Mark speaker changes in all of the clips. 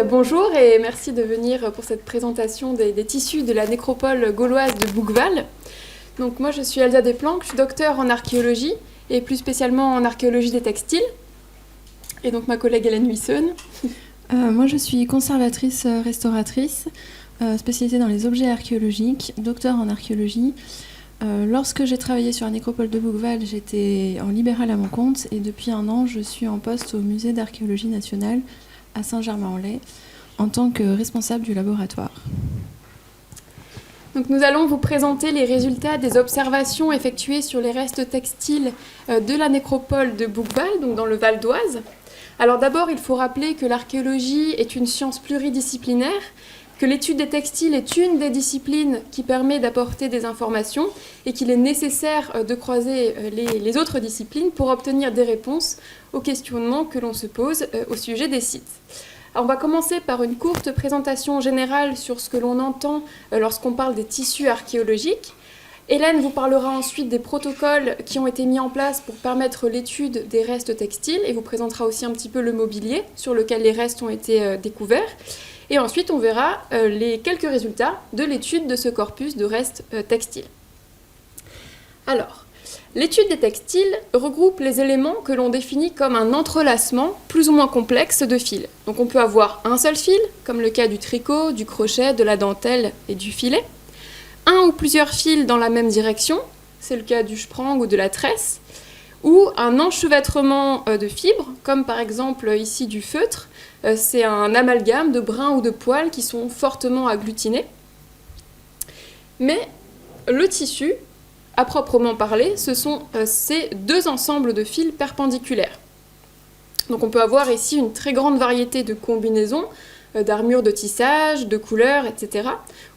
Speaker 1: Bonjour et merci de venir pour cette présentation des tissus de la nécropole gauloise de Bouqueval. Donc moi je suis Elsa Desplanques, je suis docteure en archéologie et plus spécialement en archéologie des textiles. Et donc ma collègue Hélène Huisseun.
Speaker 2: Moi je suis conservatrice restauratrice, spécialisée dans les objets archéologiques, docteur en archéologie. Lorsque j'ai travaillé sur la nécropole de Bouqueval, j'étais en libéral à mon compte et depuis un an je suis en poste au musée d'archéologie nationale à Saint-Germain-en-Laye en tant que responsable du laboratoire.
Speaker 1: Donc nous allons vous présenter les résultats des observations effectuées sur les restes textiles de la nécropole de Bouqueval, donc dans le Val d'Oise. Alors d'abord, il faut rappeler que l'archéologie est une science pluridisciplinaire, que l'étude des textiles est une des disciplines qui permet d'apporter des informations et qu'il est nécessaire de croiser les autres disciplines pour obtenir des réponses aux questionnements que l'on se pose au sujet des sites. Alors on va commencer par une courte présentation générale sur ce que l'on entend lorsqu'on parle des tissus archéologiques. Hélène vous parlera ensuite des protocoles qui ont été mis en place pour permettre l'étude des restes textiles et vous présentera aussi un petit peu le mobilier sur lequel les restes ont été découverts. Et ensuite, on verra les quelques résultats de l'étude de ce corpus de restes textiles. Alors, l'étude des textiles regroupe les éléments que l'on définit comme un entrelacement plus ou moins complexe de fils. Donc on peut avoir un seul fil, comme le cas du tricot, du crochet, de la dentelle et du filet. Un ou plusieurs fils dans la même direction, c'est le cas du sprang ou de la tresse. Ou un enchevêtrement de fibres, comme par exemple ici du feutre. C'est un amalgame de brins ou de poils qui sont fortement agglutinés. Mais le tissu, à proprement parler, ce sont ces deux ensembles de fils perpendiculaires. Donc on peut avoir ici une très grande variété de combinaisons, d'armures de tissage, de couleurs, etc.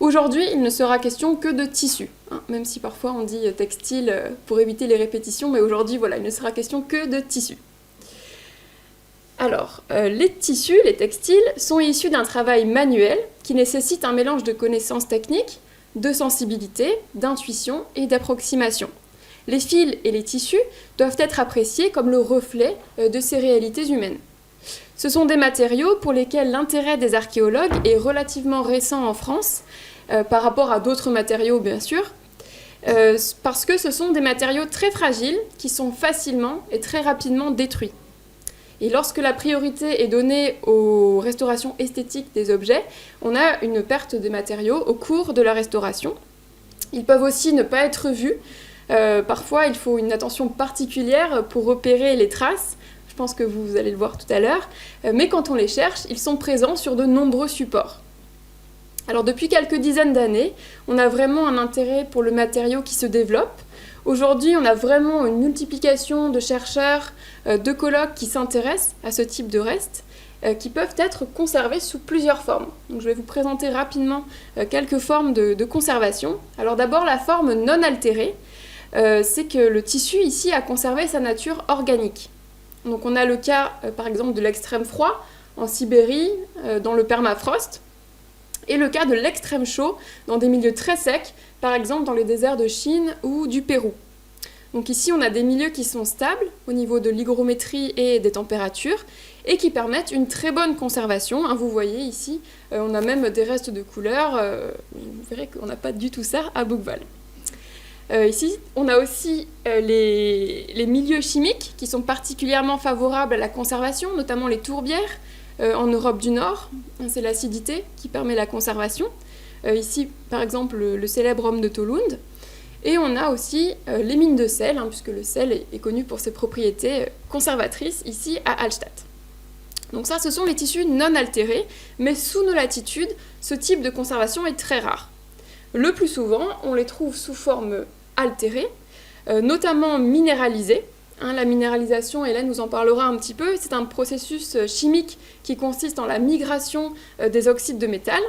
Speaker 1: Aujourd'hui, il ne sera question que de tissu, même si parfois on dit textile pour éviter les répétitions, mais aujourd'hui, voilà, il ne sera question que de tissu. Alors, les tissus, les textiles, sont issus d'un travail manuel qui nécessite un mélange de connaissances techniques, de sensibilité, d'intuition et d'approximation. Les fils et les tissus doivent être appréciés comme le reflet de ces réalités humaines. Ce sont des matériaux pour lesquels l'intérêt des archéologues est relativement récent en France, par rapport à d'autres matériaux bien sûr, parce que ce sont des matériaux très fragiles qui sont facilement et très rapidement détruits. Et lorsque la priorité est donnée aux restaurations esthétiques des objets, on a une perte des matériaux au cours de la restauration. Ils peuvent aussi ne pas être vus. Parfois, il faut une attention particulière pour repérer les traces. Je pense que vous allez le voir tout à l'heure. Mais quand on les cherche, ils sont présents sur de nombreux supports. Alors depuis quelques dizaines d'années, on a vraiment un intérêt pour le matériau qui se développe. Aujourd'hui, on a vraiment une multiplication de chercheurs, de colloques qui s'intéressent à ce type de restes, qui peuvent être conservés sous plusieurs formes. Donc, je vais vous présenter rapidement quelques formes de conservation. Alors d'abord, la forme non altérée, c'est que le tissu ici a conservé sa nature organique. Donc on a le cas, par exemple, de l'extrême froid en Sibérie, dans le permafrost, et le cas de l'extrême chaud dans des milieux très secs, par exemple dans les déserts de Chine ou du Pérou. Donc ici, on a des milieux qui sont stables au niveau de l'hygrométrie et des températures et qui permettent une très bonne conservation. Vous voyez ici, on a même des restes de couleurs. Vous verrez qu'on n'a pas du tout ça à Bouqueval. Ici, on a aussi les milieux chimiques qui sont particulièrement favorables à la conservation, notamment les tourbières en Europe du Nord. C'est l'acidité qui permet la conservation. Ici, par exemple, le célèbre homme de Tolund. Et on a aussi les mines de sel, puisque le sel est connu pour ses propriétés conservatrices, ici à Hallstatt. Donc ça, ce sont les tissus non altérés, mais sous nos latitudes, ce type de conservation est très rare. Le plus souvent, on les trouve sous forme altérée, notamment minéralisée. La minéralisation, Hélène nous en parlera un petit peu, c'est un processus chimique qui consiste en la migration des oxydes de métal.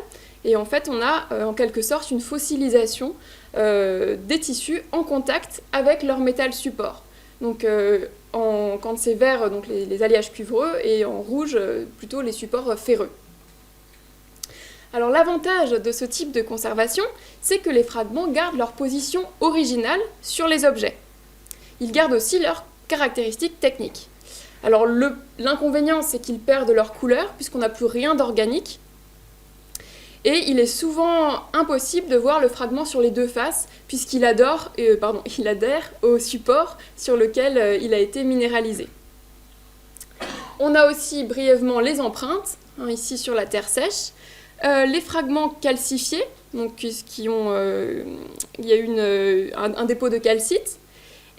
Speaker 1: Et en fait, on a en quelque sorte une fossilisation des tissus en contact avec leur métal support. Donc, quand c'est vert, donc les alliages cuivreux, et en rouge, plutôt les supports ferreux. Alors, l'avantage de ce type de conservation, c'est que les fragments gardent leur position originale sur les objets. Ils gardent aussi leurs caractéristiques techniques. Alors l'inconvénient, c'est qu'ils perdent leur couleur puisqu'on n'a plus rien d'organique. Et il est souvent impossible de voir le fragment sur les deux faces puisqu'il adhère au support sur lequel il a été minéralisé. On a aussi brièvement les empreintes, ici sur la terre sèche, les fragments calcifiés, donc il y a eu un dépôt de calcite,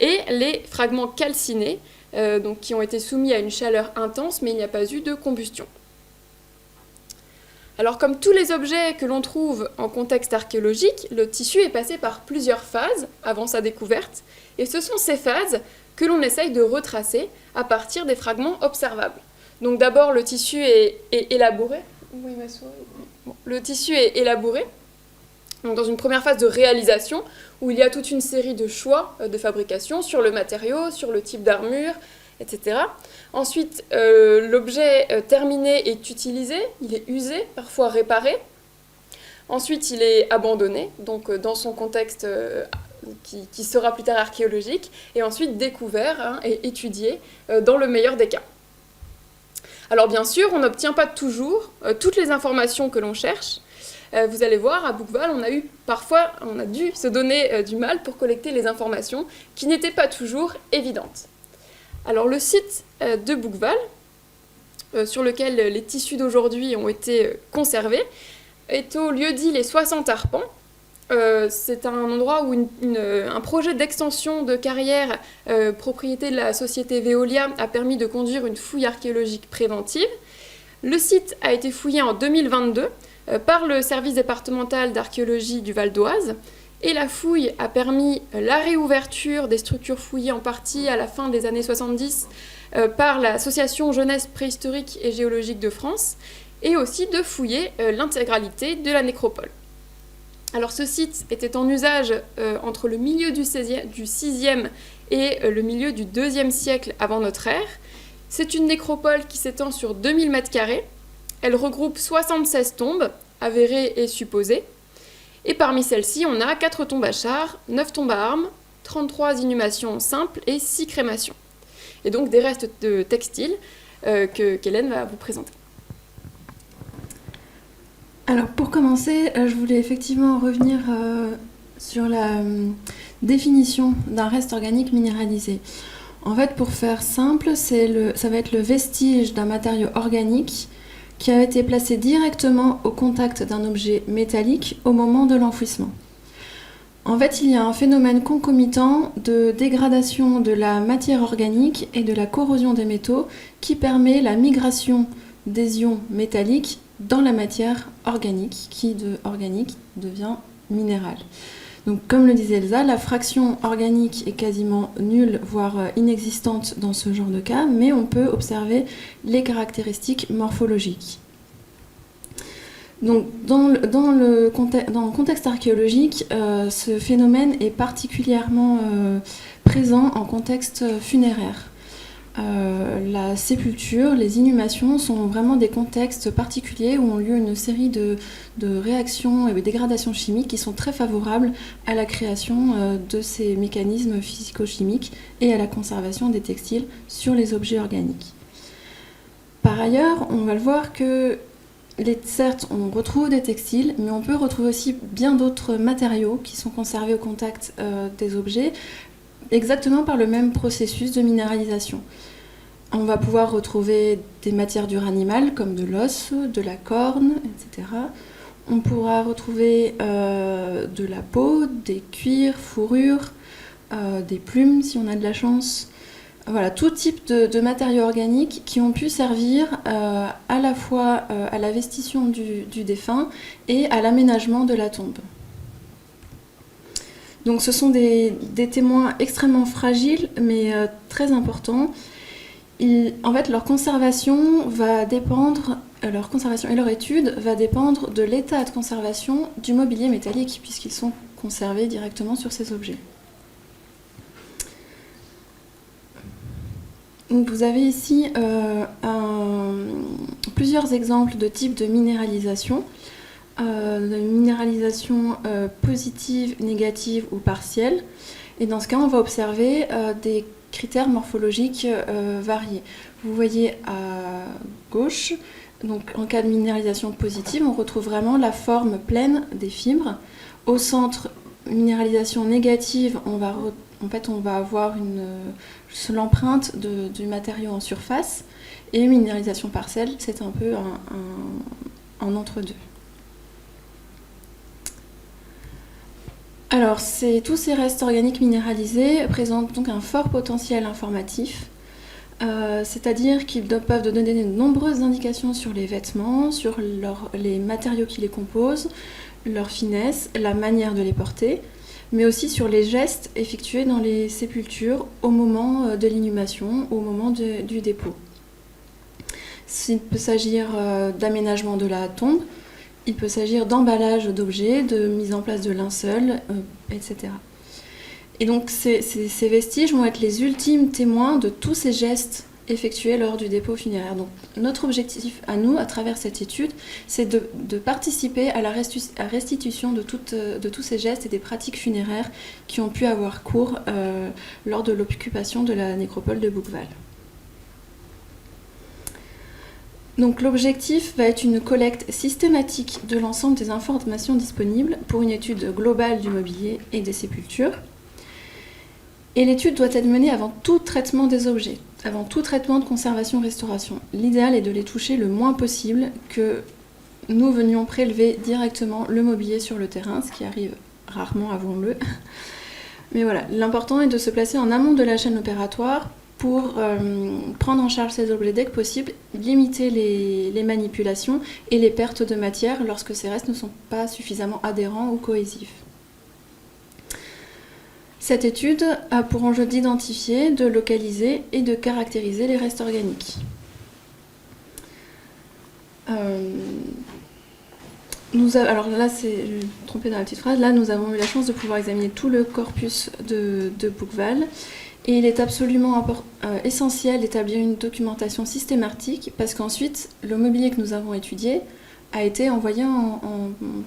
Speaker 1: et les fragments calcinés, donc qui ont été soumis à une chaleur intense, mais il n'y a pas eu de combustion. Alors comme tous les objets que l'on trouve en contexte archéologique, le tissu est passé par plusieurs phases avant sa découverte, et ce sont ces phases que l'on essaye de retracer à partir des fragments observables. Donc d'abord, le tissu est élaboré. Oui, ma souris. Bon, le tissu est élaboré, donc dans une première phase de réalisation, où il y a toute une série de choix de fabrication sur le matériau, sur le type d'armure, etc. Ensuite, l'objet terminé est utilisé, il est usé, parfois réparé. Ensuite, il est abandonné, donc dans son contexte qui sera plus tard archéologique, et ensuite découvert et étudié dans le meilleur des cas. Alors bien sûr, on n'obtient pas toujours toutes les informations que l'on cherche. Vous allez voir, à Bouqueval, on a dû se donner du mal pour collecter les informations qui n'étaient pas toujours évidentes. Alors le site de Bouqueval, sur lequel les tissus d'aujourd'hui ont été conservés, est au lieu-dit les 60 Arpents. C'est un endroit où un projet d'extension de carrière propriété de la société Veolia a permis de conduire une fouille archéologique préventive. Le site a été fouillé en 2022 par le service départemental d'archéologie du Val d'Oise, et la fouille a permis la réouverture des structures fouillées en partie à la fin des années 70 par l'association Jeunesse préhistorique et géologique de France, et aussi de fouiller l'intégralité de la nécropole. Alors ce site était en usage entre le milieu du 6e et le milieu du 2e siècle avant notre ère. C'est une nécropole qui s'étend sur 2000 m². Elle regroupe 76 tombes, avérées et supposées. Et parmi celles-ci, on a 4 tombes à chars, 9 tombes à armes, 33 inhumations simples et 6 crémations. Et donc des restes de textiles qu'Hélène va vous présenter.
Speaker 2: Alors pour commencer, je voulais effectivement revenir sur la définition d'un reste organique minéralisé. En fait, pour faire simple, ça va être le vestige d'un matériau organique qui a été placé directement au contact d'un objet métallique au moment de l'enfouissement. En fait, il y a un phénomène concomitant de dégradation de la matière organique et de la corrosion des métaux qui permet la migration des ions métalliques dans la matière organique, qui de organique devient minérale. Donc, comme le disait Elsa, la fraction organique est quasiment nulle, voire inexistante dans ce genre de cas, mais on peut observer les caractéristiques morphologiques. Donc, dans le contexte archéologique, ce phénomène est particulièrement présent en contexte funéraire. La sépulture, les inhumations sont vraiment des contextes particuliers où ont lieu une série de réactions et de dégradations chimiques qui sont très favorables à la création de ces mécanismes physico-chimiques et à la conservation des textiles sur les objets organiques. Par ailleurs, on va le voir que certes, on retrouve des textiles, mais on peut retrouver aussi bien d'autres matériaux qui sont conservés au contact des objets, exactement par le même processus de minéralisation. On va pouvoir retrouver des matières dures animales comme de l'os, de la corne, etc. On pourra retrouver de la peau, des cuirs, fourrures, des plumes si on a de la chance. Voilà, tout type de matériaux organiques qui ont pu servir à la fois à la vestition du défunt et à l'aménagement de la tombe. Donc ce sont des témoins extrêmement fragiles, mais très importants. En fait, leur conservation et leur étude va dépendre de l'état de conservation du mobilier métallique, puisqu'ils sont conservés directement sur ces objets. Donc vous avez ici plusieurs exemples de types de minéralisation. de minéralisation positive, négative ou partielle. Et dans ce cas, on va observer des critères morphologiques variés. Vous voyez à gauche, donc en cas de minéralisation positive, on retrouve vraiment la forme pleine des fibres. Au centre, minéralisation négative, on va avoir l'empreinte du matériau en surface. Et minéralisation partielle, c'est un peu un entre-deux. Alors, tous ces restes organiques minéralisés présentent donc un fort potentiel informatif, c'est-à-dire qu'ils peuvent donner de nombreuses indications sur les vêtements, sur les matériaux qui les composent, leur finesse, la manière de les porter, mais aussi sur les gestes effectués dans les sépultures au moment de l'inhumation, au moment du dépôt. Il peut s'agir d'aménagement de la tombe, il peut s'agir d'emballage d'objets, de mise en place de linceul, etc. Et donc ces vestiges vont être les ultimes témoins de tous ces gestes effectués lors du dépôt funéraire. Donc notre objectif à nous, à travers cette étude, c'est de participer à la restitution de tous ces gestes et des pratiques funéraires qui ont pu avoir cours lors de l'occupation de la nécropole de Bouqueval. Donc l'objectif va être une collecte systématique de l'ensemble des informations disponibles pour une étude globale du mobilier et des sépultures. Et l'étude doit être menée avant tout traitement des objets, avant tout traitement de conservation-restauration. L'idéal est de les toucher le moins possible, que nous venions prélever directement le mobilier sur le terrain, ce qui arrive rarement, avouons-le. Mais voilà, l'important est de se placer en amont de la chaîne opératoire pour prendre en charge ces objets dès que possible, limiter les manipulations et les pertes de matière lorsque ces restes ne sont pas suffisamment adhérents ou cohésifs. Cette étude a pour enjeu d'identifier, de localiser et de caractériser les restes organiques. Alors là, je me suis trompée dans la petite phrase. Là, nous avons eu la chance de pouvoir examiner tout le corpus de Bouqueval. Et il est absolument essentiel d'établir une documentation systématique parce qu'ensuite, le mobilier que nous avons étudié a été envoyé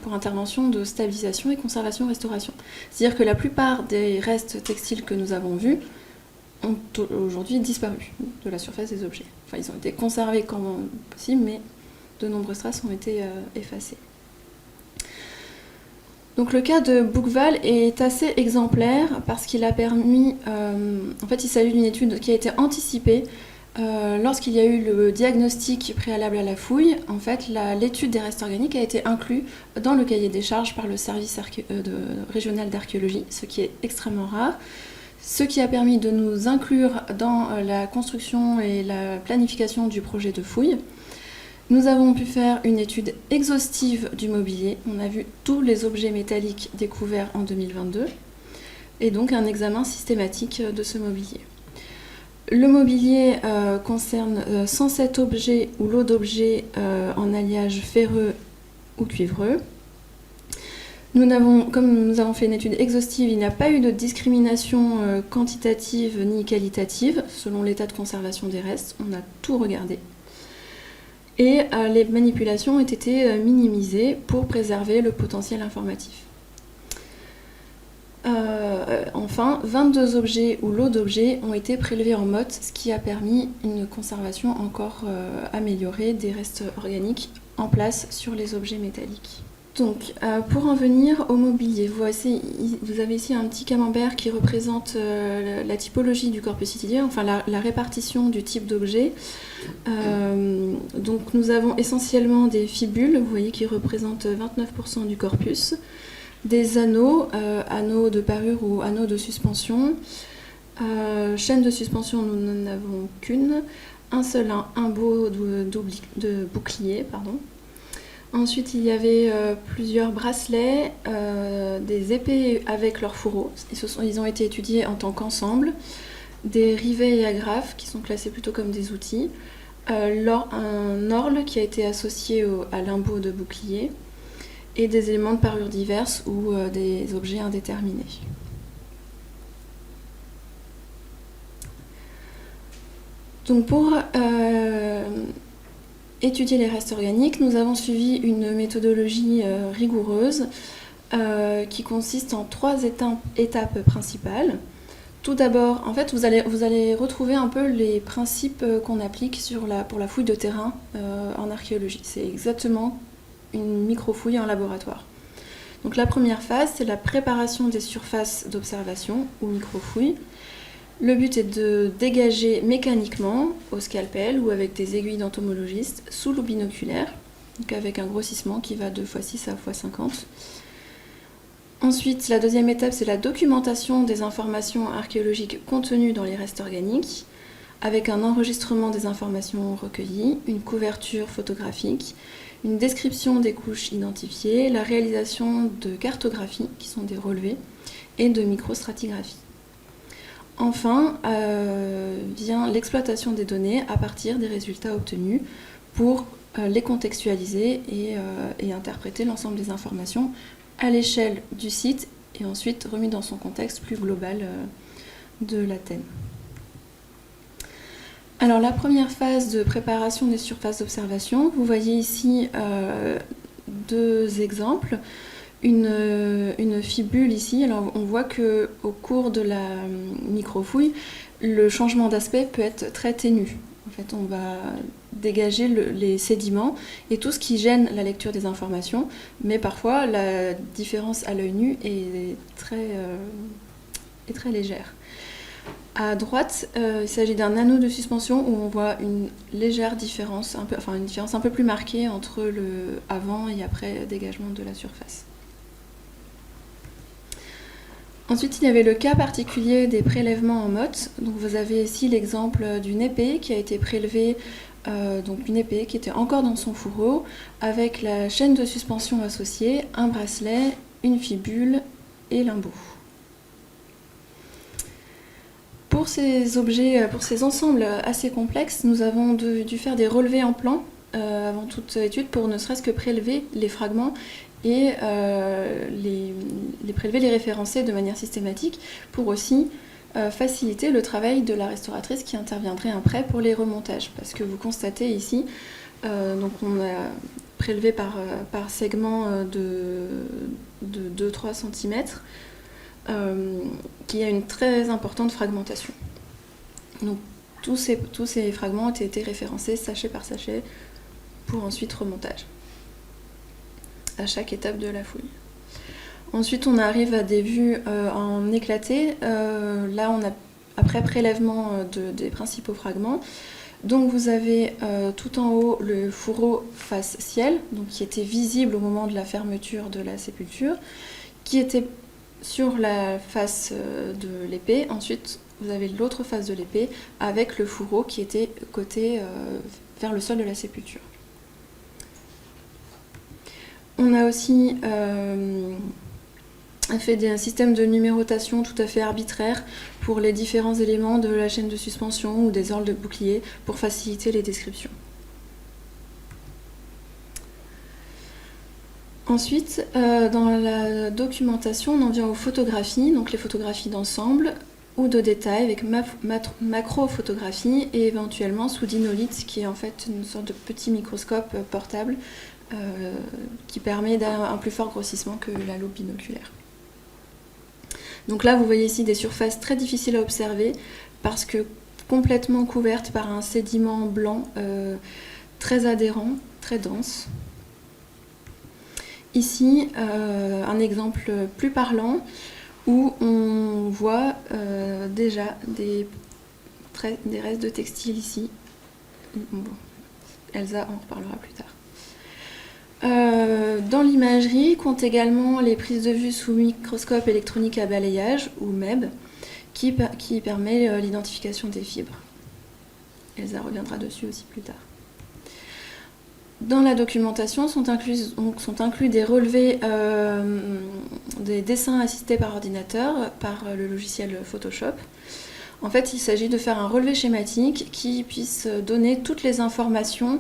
Speaker 2: pour intervention de stabilisation et conservation-restauration. C'est-à-dire que la plupart des restes textiles que nous avons vus ont aujourd'hui disparu de la surface des objets. Enfin, ils ont été conservés quand possible, mais de nombreuses traces ont été effacées. Donc le cas de Bouqueval est assez exemplaire parce qu'il a permis... en fait, il s'agit d'une étude qui a été anticipée lorsqu'il y a eu le diagnostic préalable à la fouille. En fait, l'étude des restes organiques a été inclue dans le cahier des charges par le service régional d'archéologie, ce qui est extrêmement rare. Ce qui a permis de nous inclure dans la construction et la planification du projet de fouille. Nous avons pu faire une étude exhaustive du mobilier. On a vu tous les objets métalliques découverts en 2022 et donc un examen systématique de ce mobilier. Le mobilier concerne 107 objets ou lots d'objets en alliage ferreux ou cuivreux. Comme nous avons fait une étude exhaustive, il n'y a pas eu de discrimination quantitative ni qualitative selon l'état de conservation des restes. On a tout regardé. Et les manipulations ont été minimisées pour préserver le potentiel informatif. Enfin, 22 objets ou lots d'objets ont été prélevés en motte, ce qui a permis une conservation encore améliorée des restes organiques en place sur les objets métalliques. Donc, pour en venir au mobilier, vous avez ici un petit camembert qui représente la typologie du corpus itidien, enfin la répartition du type d'objet. Donc, nous avons essentiellement des fibules, vous voyez, qui représentent 29% du corpus, des anneaux, anneaux de parure ou anneaux de suspension. Chaîne de suspension, nous n'en avons qu'une, un seul imbeau de bouclier, pardon. Ensuite, il y avait plusieurs bracelets, des épées avec leurs fourreaux. Ils ont été étudiés en tant qu'ensemble. Des rivets et agrafes qui sont classés plutôt comme des outils. Un orle qui a été associé à l'imbeau de bouclier. Et des éléments de parure diverses ou des objets indéterminés. Donc pour étudier les restes organiques, nous avons suivi une méthodologie rigoureuse qui consiste en 3 étapes principales. Tout d'abord, en fait, vous allez retrouver un peu les principes qu'on applique pour la fouille de terrain en archéologie. C'est exactement une microfouille en laboratoire. Donc la première phase, c'est la préparation des surfaces d'observation ou microfouille. Le but est de dégager mécaniquement, au scalpel ou avec des aiguilles d'entomologiste, sous loupe binoculaire, donc avec un grossissement qui va de x6 à x50. Ensuite, la deuxième étape, c'est la documentation des informations archéologiques contenues dans les restes organiques, avec un enregistrement des informations recueillies, une couverture photographique, une description des couches identifiées, la réalisation de cartographies, qui sont des relevés, et de microstratigraphie. Enfin, vient l'exploitation des données à partir des résultats obtenus pour les contextualiser et interpréter l'ensemble des informations à l'échelle du site et ensuite remis dans son contexte plus global de l'Athènes. Alors la première phase de préparation des surfaces d'observation, vous voyez ici 2 exemples. Une fibule ici, alors on voit qu'au cours de la microfouille, le changement d'aspect peut être très ténu. En fait, on va dégager les sédiments et tout ce qui gêne la lecture des informations, mais parfois la différence à l'œil nu est très légère. À droite, il s'agit d'un anneau de suspension où on voit une légère différence, une différence un peu plus marquée entre le avant et après dégagement de la surface. Ensuite, il y avait le cas particulier des prélèvements en motte. Donc, vous avez ici l'exemple d'une épée qui a été prélevée, donc une épée qui était encore dans son fourreau, avec la chaîne de suspension associée, un bracelet, une fibule et l'embout. Pour ces objets, pour ces ensembles assez complexes, nous avons dû faire des relevés en plan avant toute étude pour ne serait-ce que prélever les fragments et les prélever, les référencer de manière systématique pour aussi faciliter le travail de la restauratrice qui interviendrait après pour les remontages. Parce que vous constatez ici, donc on a prélevé par segment de 2-3 cm, qui a une très importante fragmentation. Donc tous ces fragments ont été référencés sachet par sachet pour ensuite remontage à chaque étape de la fouille. Ensuite, on arrive à des vues en éclaté. Là, on a après prélèvement des principaux fragments. Donc, vous avez tout en haut le fourreau face ciel, donc qui était visible au moment de la fermeture de la sépulture, qui était sur la face de l'épée. Ensuite, vous avez l'autre face de l'épée avec le fourreau qui était côté vers le sol de la sépulture. On a aussi fait un système de numérotation tout à fait arbitraire pour les différents éléments de la chaîne de suspension ou des orles de bouclier pour faciliter les descriptions. Ensuite, dans la documentation, on en vient aux photographies, donc les photographies d'ensemble ou de détail avec macrophotographie et éventuellement sous dinolite qui est en fait une sorte de petit microscope portable qui permet un plus fort grossissement que la loupe binoculaire. Donc là, vous voyez ici des surfaces très difficiles à observer parce que complètement couvertes par un sédiment blanc très adhérent, très dense. Ici, un exemple plus parlant où on voit déjà des restes de textiles ici. Bon, Elsa en reparlera plus tard. Dans l'imagerie, compte également les prises de vue sous microscope électronique à balayage, ou MEB, qui permet l'identification des fibres. Elsa reviendra dessus aussi plus tard. Dans la documentation sont inclus des relevés, des dessins assistés par ordinateur, par le logiciel Photoshop. En fait, il s'agit de faire un relevé schématique qui puisse donner toutes les informations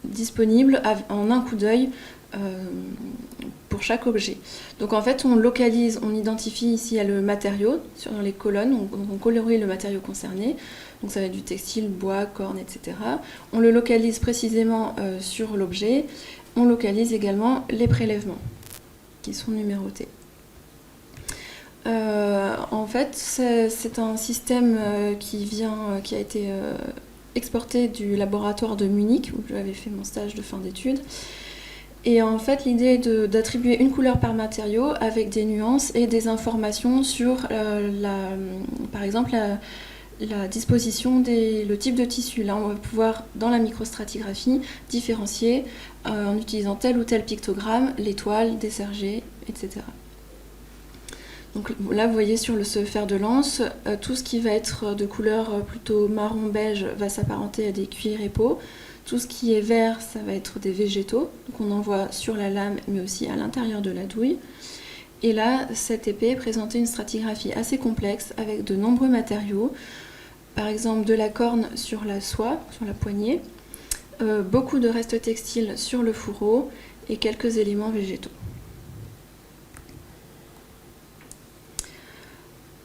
Speaker 2: disponibles en un coup d'œil pour chaque objet. Donc en fait, on localise, on identifie ici le matériau dans les colonnes, on colorie le matériau concerné, donc ça va être du textile, bois, corne, etc. On le localise précisément sur l'objet, on localise également les prélèvements qui sont numérotés. En fait, c'est un système qui a été exporté du laboratoire de Munich, où j'avais fait mon stage de fin d'études. Et en fait, l'idée est d'attribuer une couleur par matériau avec des nuances et des informations sur, par exemple, la disposition le type de tissu. Là, on va pouvoir, dans la microstratigraphie, différencier en utilisant tel ou tel pictogramme, l'étoile, des sergés, etc. Donc là, vous voyez sur ce fer de lance, tout ce qui va être de couleur plutôt marron-beige va s'apparenter à des cuirs et peaux. Tout ce qui est vert, ça va être des végétaux, donc on en voit sur la lame, mais aussi à l'intérieur de la douille. Et là, cette épée présentait une stratigraphie assez complexe avec de nombreux matériaux, par exemple de la corne sur la soie, sur la poignée, beaucoup de restes textiles sur le fourreau et quelques éléments végétaux.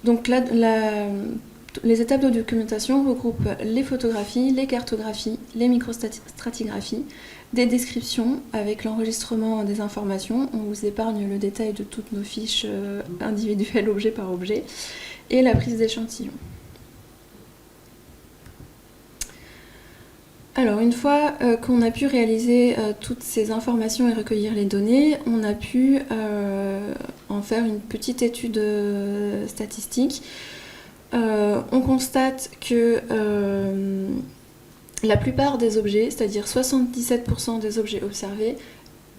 Speaker 2: Donc là, les étapes de documentation regroupent les photographies, les cartographies, les microstratigraphies, des descriptions avec l'enregistrement des informations. On vous épargne le détail de toutes nos fiches individuelles, objet par objet, et la prise d'échantillons. Alors, une fois qu'on a pu réaliser toutes ces informations et recueillir les données, on a pu en faire une petite étude statistique. On constate que la plupart des objets, c'est-à-dire 77% des objets observés,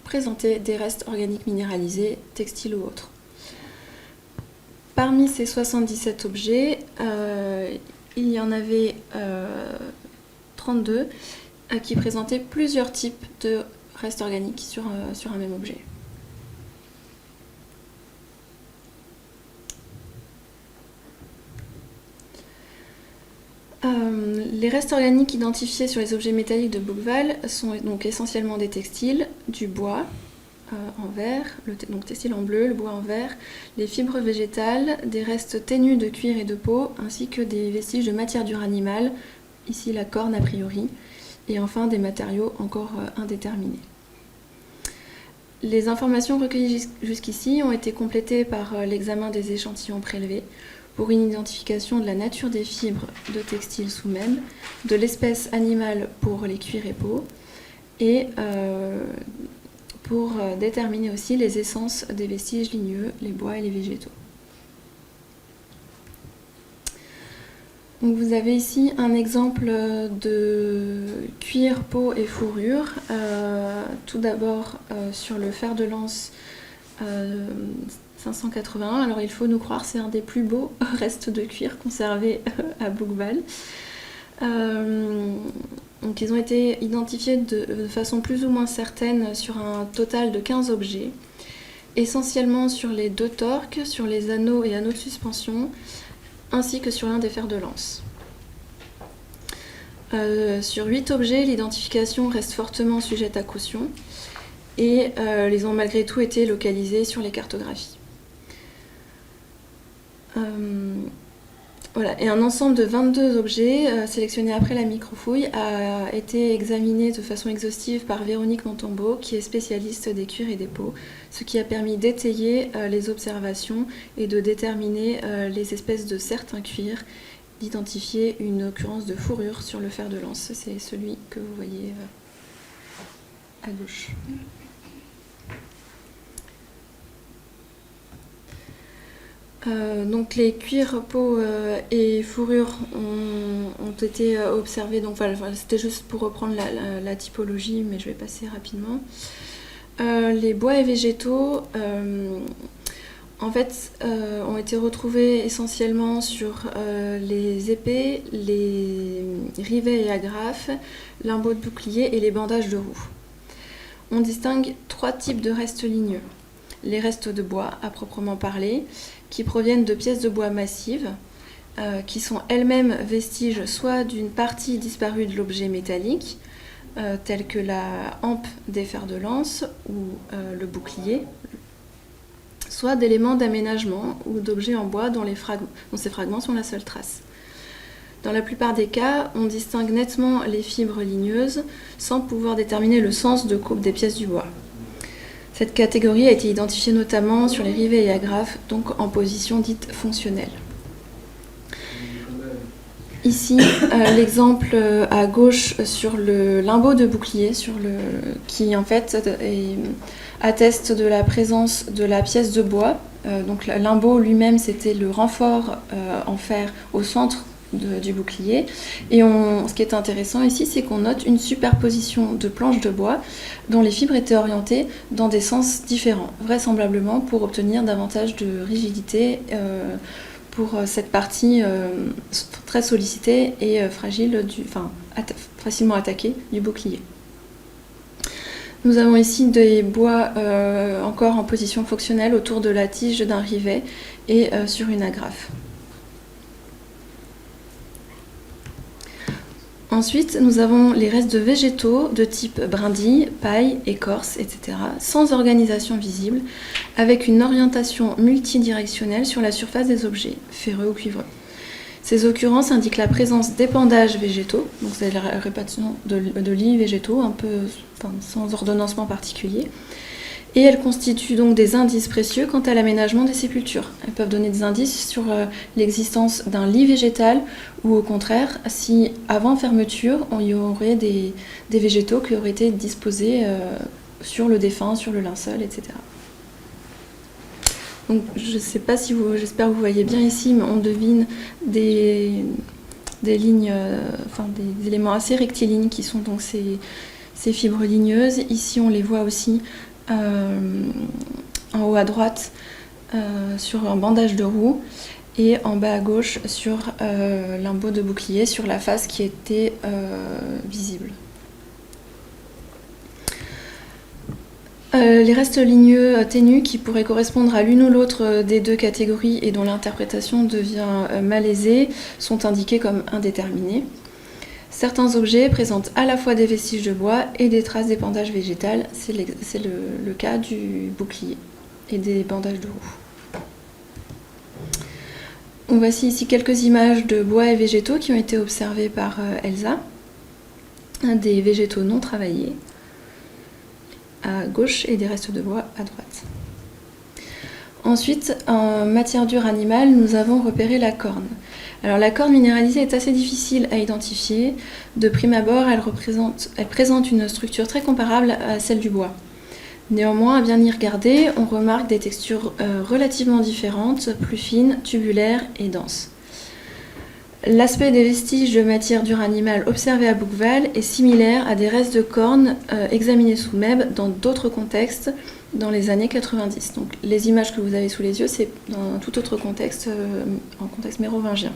Speaker 2: présentaient des restes organiques minéralisés, textiles ou autres. Parmi ces 77 objets, il y en avait 32 qui présentaient plusieurs types de restes organiques sur un même objet. Les restes organiques identifiés sur les objets métalliques de Bouqueval sont donc essentiellement des textiles, du bois en vert, donc textile en bleu, le bois en vert, les fibres végétales, des restes ténus de cuir et de peau, ainsi que des vestiges de matière dure animale, ici la corne a priori, et enfin des matériaux encore indéterminés. Les informations recueillies jusqu'ici ont été complétées par l'examen des échantillons prélevés pour une identification de la nature des fibres de textiles sous même, de l'espèce animale pour les cuirs et peaux, et pour déterminer aussi les essences des vestiges ligneux, les bois et les végétaux. Donc vous avez ici un exemple de cuir, peau et fourrure. Tout d'abord sur le fer de lance 581. Alors il faut nous croire, c'est un des plus beaux restes de cuir conservés à Bouqueval. Donc ils ont été identifiés de façon plus ou moins certaine sur un total de 15 objets, essentiellement sur les 2 torques, sur les anneaux et anneaux de suspension, ainsi que sur l'un des fers de lance. Sur 8 objets, l'identification reste fortement sujette à caution et ils ont malgré tout été localisés sur les cartographies. Voilà. Et un ensemble de 22 objets sélectionnés après la microfouille a été examiné de façon exhaustive par Véronique Montambeau, qui est spécialiste des cuirs et des peaux, ce qui a permis d'étayer les observations et de déterminer les espèces de certains cuirs, d'identifier une occurrence de fourrure sur le fer de lance. C'est celui que vous voyez à gauche. Donc les cuirs, peaux et fourrures ont été observés. Donc voilà, c'était juste pour reprendre la typologie, mais je vais passer rapidement. Les bois et végétaux, en fait, ont été retrouvés essentiellement sur les épées, les rivets et agrafes, limbeaux de bouclier et les bandages de roue. On distingue 3 types de restes ligneux. Les restes de bois, à proprement parler, qui proviennent de pièces de bois massives, qui sont elles-mêmes vestiges soit d'une partie disparue de l'objet métallique, tels que la hampe des fers de lance ou le bouclier, soit d'éléments d'aménagement ou d'objets en bois dont ces fragments sont la seule trace. Dans la plupart des cas, on distingue nettement les fibres ligneuses sans pouvoir déterminer le sens de coupe des pièces du bois. Cette catégorie a été identifiée notamment sur les rivets et agrafes, donc en position dite fonctionnelle. Ici, l'exemple à gauche sur le limbeau de bouclier, qui en fait atteste de la présence de la pièce de bois. Donc le limbeau lui-même, c'était le renfort en fer au centre du bouclier. Et ce qui est intéressant ici, c'est qu'on note une superposition de planches de bois dont les fibres étaient orientées dans des sens différents, vraisemblablement pour obtenir davantage de rigidité pour cette partie très sollicitée et fragile, facilement attaquée du bouclier. Nous avons ici des bois encore en position fonctionnelle autour de la tige d'un rivet et sur une agrafe. Ensuite, nous avons les restes végétaux de type brindille, paille, écorce, etc., sans organisation visible, avec une orientation multidirectionnelle sur la surface des objets, ferreux ou cuivreux. Ces occurrences indiquent la présence d'épandages végétaux, donc c'est la répartition de lits végétaux, sans ordonnancement particulier, et elles constituent donc des indices précieux quant à l'aménagement des sépultures. Elles peuvent donner des indices sur l'existence d'un lit végétal ou au contraire, si avant fermeture, il y aurait des végétaux qui auraient été disposés sur le défunt, sur le linceul, etc. Donc, je ne sais pas si j'espère que vous voyez bien ici, mais on devine des lignes, des éléments assez rectilignes qui sont donc ces fibres ligneuses. Ici, on les voit aussi en haut à droite sur un bandage de roue et en bas à gauche sur limbeau de bouclier sur la face qui était visible. Les restes ligneux ténus qui pourraient correspondre à l'une ou l'autre des deux catégories et dont l'interprétation devient malaisée sont indiqués comme indéterminés. Certains objets présentent à la fois des vestiges de bois et des traces d'épandage végétal. C'est le cas du bouclier et des bandages de roue. Voici ici quelques images de bois et végétaux qui ont été observées par Elsa. Des végétaux non travaillés à gauche et des restes de bois à droite. Ensuite, en matière dure animale, nous avons repéré la corne. Alors la corne minéralisée est assez difficile à identifier. De prime abord, elle présente une structure très comparable à celle du bois. Néanmoins, à bien y regarder, on remarque des textures relativement différentes, plus fines, tubulaires et denses. L'aspect des vestiges de matière dure animale observés à Bouqueval est similaire à des restes de cornes examinés sous MEB dans d'autres contextes dans les années 90. Donc les images que vous avez sous les yeux, c'est dans un tout autre contexte, en contexte mérovingien.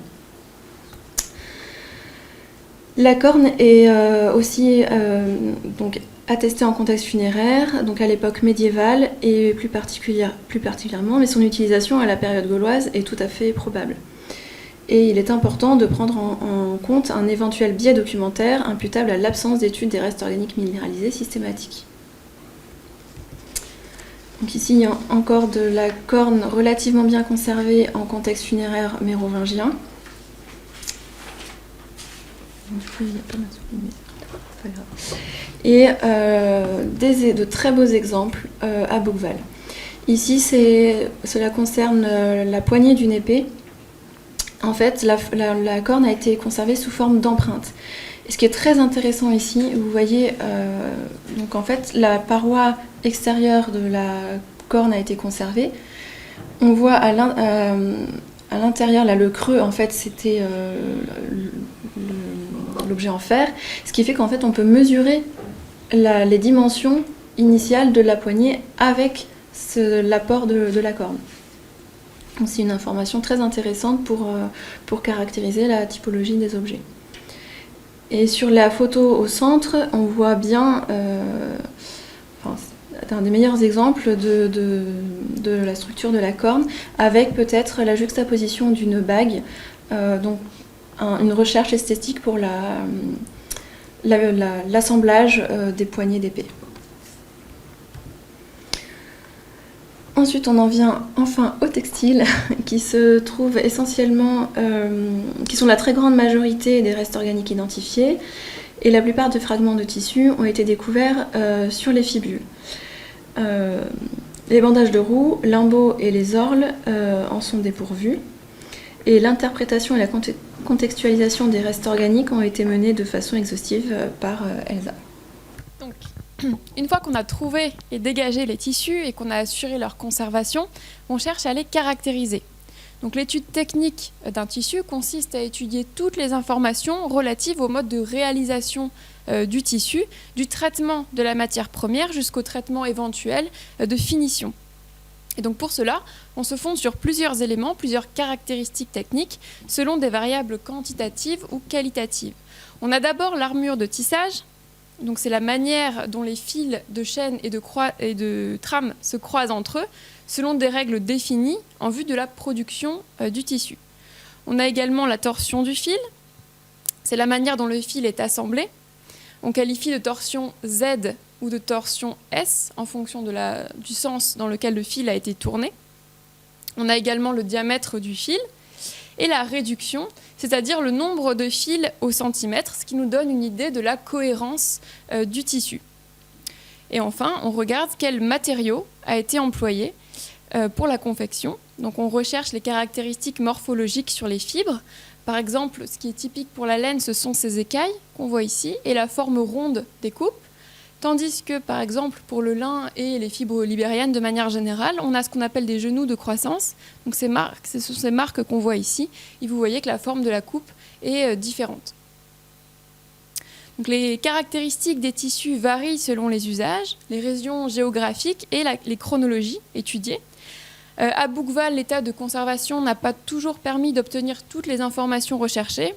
Speaker 2: La corne est aussi donc attestée en contexte funéraire, donc à l'époque médiévale et plus particulièrement, mais son utilisation à la période gauloise est tout à fait probable. Et il est important de prendre en compte un éventuel biais documentaire imputable à l'absence d'études des restes organiques minéralisés systématiques. Donc ici, il y a encore de la corne relativement bien conservée en contexte funéraire mérovingien. Du coup, il n'y a pas ma souris, mais et de très beaux exemples à Bouqueval. Ici, cela concerne la poignée d'une épée. En fait, la corne a été conservée sous forme d'empreinte. Et ce qui est très intéressant ici, vous voyez, donc en fait, la paroi extérieure de la corne a été conservée. On voit à l'intérieur, là, le creux, en fait, c'était l'objet en fer. Ce qui fait qu'en fait, on peut mesurer les dimensions initiales de la poignée avec l'apport de la corne. C'est une information très intéressante pour caractériser la typologie des objets. Et sur la photo au centre, on voit bien un des meilleurs exemples de la structure de la corne, avec peut-être la juxtaposition d'une bague, donc une recherche esthétique pour l'assemblage des poignées d'épée. Ensuite, on en vient enfin au textile, qui se trouve essentiellement, qui sont la très grande majorité des restes organiques identifiés, et la plupart des fragments de tissu ont été découverts sur les fibules. Les bandages de roue, limbeaux et les orles en sont dépourvus, et l'interprétation et la contextualisation des restes organiques ont été menées de façon exhaustive par Elsa.
Speaker 1: Donc, une fois qu'on a trouvé et dégagé les tissus et qu'on a assuré leur conservation, on cherche à les caractériser. Donc, l'étude technique d'un tissu consiste à étudier toutes les informations relatives au mode de réalisation du tissu, du traitement de la matière première jusqu'au traitement éventuel de finition. Et donc pour cela, on se fonde sur plusieurs éléments, plusieurs caractéristiques techniques, selon des variables quantitatives ou qualitatives. On a d'abord l'armure de tissage. Donc c'est la manière dont les fils de chaîne et de trame se croisent entre eux, selon des règles définies en vue de la production du tissu. On a également la torsion du fil. C'est la manière dont le fil est assemblé. On qualifie de torsion Z ou de torsion S en fonction du sens dans lequel le fil a été tourné. On a également le diamètre du fil et la réduction, c'est-à-dire le nombre de fils au centimètre, ce qui nous donne une idée de la cohérence du tissu. Et enfin, on regarde quel matériau a été employé pour la confection. Donc on recherche les caractéristiques morphologiques sur les fibres. Par exemple, ce qui est typique pour la laine, ce sont ces écailles qu'on voit ici et la forme ronde des coupes. Tandis que, par exemple, pour le lin et les fibres libériennes, de manière générale, on a ce qu'on appelle des genoux de croissance. Donc ce sont ces marques qu'on voit ici. Et vous voyez que la forme de la coupe est différente. Donc, les caractéristiques des tissus varient selon les usages, les régions géographiques et les chronologies étudiées. À Bouqueval, l'état de conservation n'a pas toujours permis d'obtenir toutes les informations recherchées.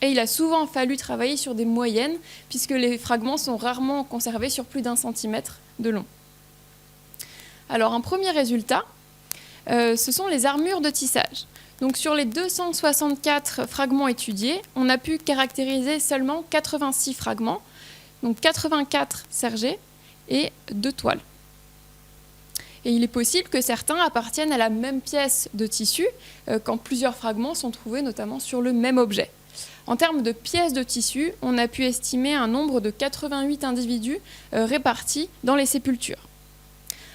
Speaker 1: Et il a souvent fallu travailler sur des moyennes, puisque les fragments sont rarement conservés sur plus d'1 centimètre de long. Alors, un premier résultat, ce sont les armures de tissage. Donc, sur les 264 fragments étudiés, on a pu caractériser seulement 86 fragments, donc 84 sergés et 2 toiles. Et il est possible que certains appartiennent à la même pièce de tissu, quand plusieurs fragments sont trouvés notamment sur le même objet. En termes de pièces de tissu, on a pu estimer un nombre de 88 individus répartis dans les sépultures.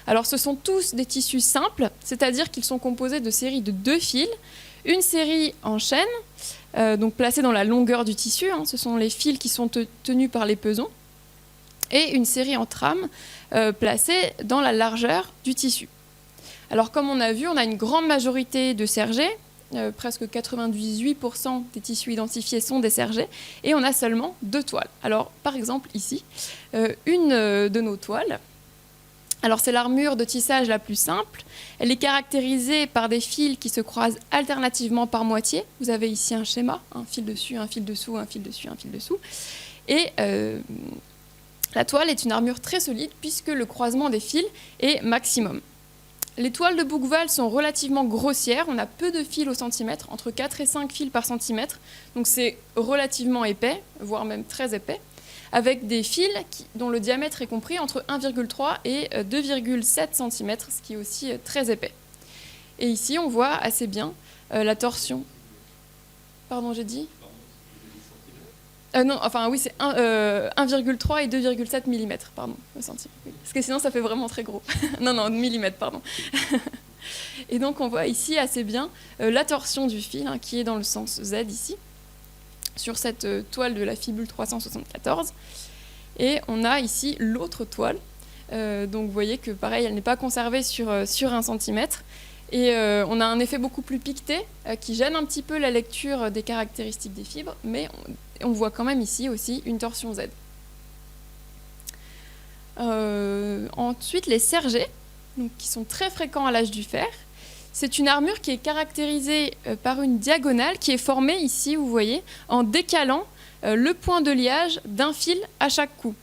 Speaker 1: Alors ce sont tous des tissus simples, c'est-à-dire qu'ils sont composés de séries de 2 fils, une série en chaîne, donc placée dans la longueur du tissu, ce sont les fils qui sont tenus par les pesons, et une série en trame placée dans la largeur du tissu. Alors comme on a vu, on a une grande majorité de sergés, presque 98% des tissus identifiés sont des sergés, et on a seulement 2 toiles. Alors, par exemple, ici, une de nos toiles, alors c'est l'armure de tissage la plus simple. Elle est caractérisée par des fils qui se croisent alternativement par moitié. Vous avez ici un schéma, un fil dessus, un fil dessous, un fil dessus, un fil dessous. Et la toile est une armure très solide puisque le croisement des fils est maximum. Les toiles de Bouqueval sont relativement grossières, on a peu de fils au centimètre, entre 4 et 5 fils par centimètre, donc c'est relativement épais, voire même très épais, avec des fils dont le diamètre est compris entre 1,3 et 2,7 cm, ce qui est aussi très épais. Et ici, on voit assez bien la torsion. Pardon, j'ai dit non, enfin oui, c'est 1,3 et 2,7 mm, pardon, le centimètre. Oui. Parce que sinon, ça fait vraiment très gros. non, millimètres, pardon. Et donc, on voit ici assez bien la torsion du fil, qui est dans le sens Z ici, sur cette toile de la fibule 374. Et on a ici l'autre toile. Donc, vous voyez que, pareil, elle n'est pas conservée sur 1 centimètre. Et on a un effet beaucoup plus piqueté qui gêne un petit peu la lecture des caractéristiques des fibres, mais on voit quand même ici aussi une torsion Z. Ensuite, les sergés, donc, qui sont très fréquents à l'âge du fer. C'est une armure qui est caractérisée par une diagonale qui est formée ici, vous voyez, en décalant le point de liage d'un fil à chaque coup.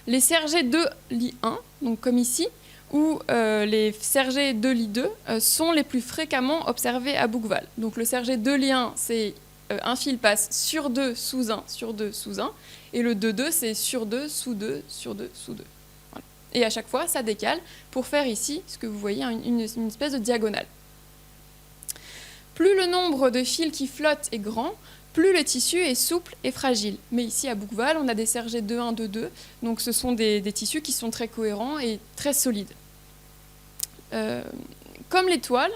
Speaker 1: Les sergés de lit 1, donc comme ici, où les sergés de lit 2 sont les plus fréquemment observés à Bouqueval. Donc le sergé de lit 1, c'est un fil passe sur 2, sous 1, sur 2, sous 1, et le 2-2, c'est sur 2, sous 2, sur 2, sous 2. Voilà. Et à chaque fois, ça décale pour faire ici, ce que vous voyez, une espèce de diagonale. Plus le nombre de fils qui flottent est grand, plus le tissu est souple et fragile. Mais ici, à Bouqueval, on a des sergés 2-1, 2-2, donc ce sont des tissus qui sont très cohérents et très solides. Comme les toiles,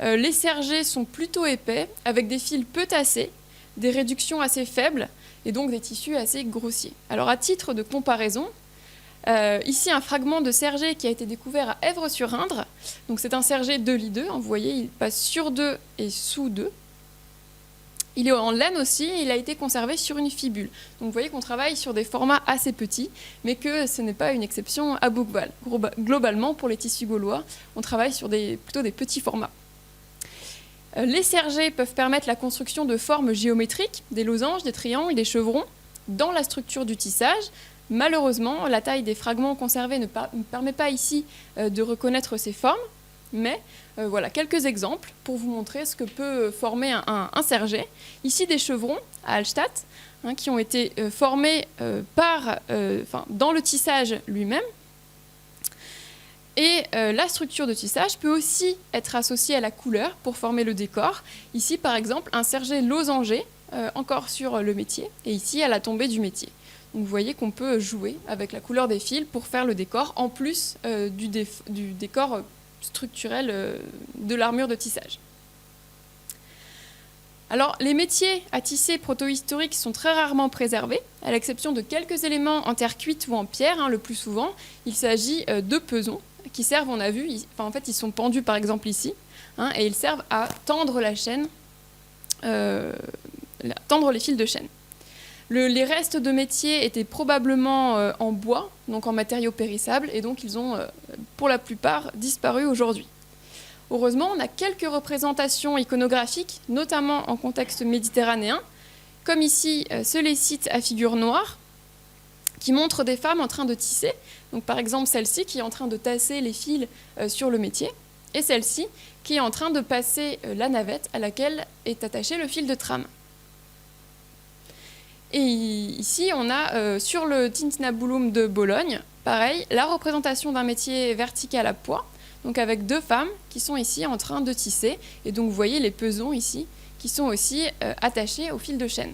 Speaker 1: les sergés sont plutôt épais, avec des fils peu tassés, des réductions assez faibles, et donc des tissus assez grossiers. Alors à titre de comparaison, ici un fragment de sergé qui a été découvert à Èvres-sur-Indre. Donc c'est un sergé 2 lit 2, vous voyez, il passe sur 2 et sous 2. Il est en laine aussi, et il a été conservé sur une fibule. Donc vous voyez qu'on travaille sur des formats assez petits, mais que ce n'est pas une exception à Bouqueval. Globalement, pour les tissus gaulois, on travaille sur plutôt des petits formats. Les sergés peuvent permettre la construction de formes géométriques, des losanges, des triangles, des chevrons, dans la structure du tissage. Malheureusement, la taille des fragments conservés ne permet pas ici de reconnaître ces formes, mais voilà quelques exemples pour vous montrer ce que peut former un sergé. Ici, des chevrons à Hallstatt, qui ont été formés dans le tissage lui-même. Et la structure de tissage peut aussi être associée à la couleur pour former le décor. Ici, par exemple, un sergé losangé, encore sur le métier, et ici, à la tombée du métier. Donc, vous voyez qu'on peut jouer avec la couleur des fils pour faire le décor, en plus du décor structurel de l'armure de tissage. Alors, les métiers à tisser protohistoriques sont très rarement préservés, à l'exception de quelques éléments en terre cuite ou en pierre. Le plus souvent, il s'agit de pesons qui servent, on a vu, en fait, ils sont pendus par exemple ici, et ils servent à tendre la chaîne, tendre les fils de chaîne. Les restes de métiers étaient probablement en bois, donc en matériaux périssables, et donc ils ont, pour la plupart, disparu aujourd'hui. Heureusement, on a quelques représentations iconographiques, notamment en contexte méditerranéen, comme ici ce lécite à figure noire, qui montre des femmes en train de tisser. Donc, par exemple, celle-ci qui est en train de tasser les fils sur le métier, et celle-ci qui est en train de passer la navette à laquelle est attaché le fil de trame. Et ici, on a sur le Tintinabulum de Bologne, pareil, la représentation d'un métier vertical à pois, donc avec deux femmes qui sont ici en train de tisser. Et donc vous voyez les pesons ici qui sont aussi attachés au fil de chaîne.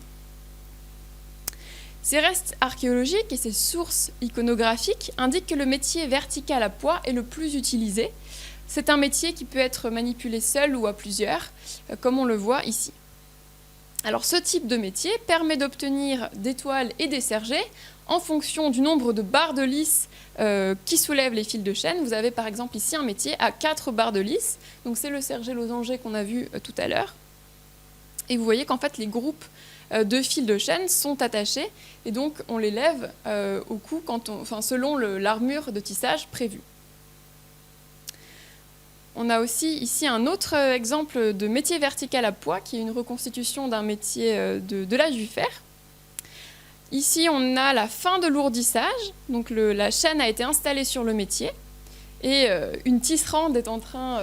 Speaker 1: Ces restes archéologiques et ces sources iconographiques indiquent que le métier vertical à pois est le plus utilisé. C'est un métier qui peut être manipulé seul ou à plusieurs, comme on le voit ici. Alors ce type de métier permet d'obtenir des toiles et des sergés en fonction du nombre de barres de lisse qui soulèvent les fils de chaîne. Vous avez par exemple ici un métier à 4 barres de lisse, donc c'est le sergé losanger qu'on a vu tout à l'heure. Et vous voyez qu'en fait les groupes de fils de chaîne sont attachés et donc on les lève au cou selon l'armure de tissage prévue. On a aussi ici un autre exemple de métier vertical à pois qui est une reconstitution d'un métier de l'âge du fer. Ici, on a la fin de l'ourdissage, donc la chaîne a été installée sur le métier et une tisserande est en train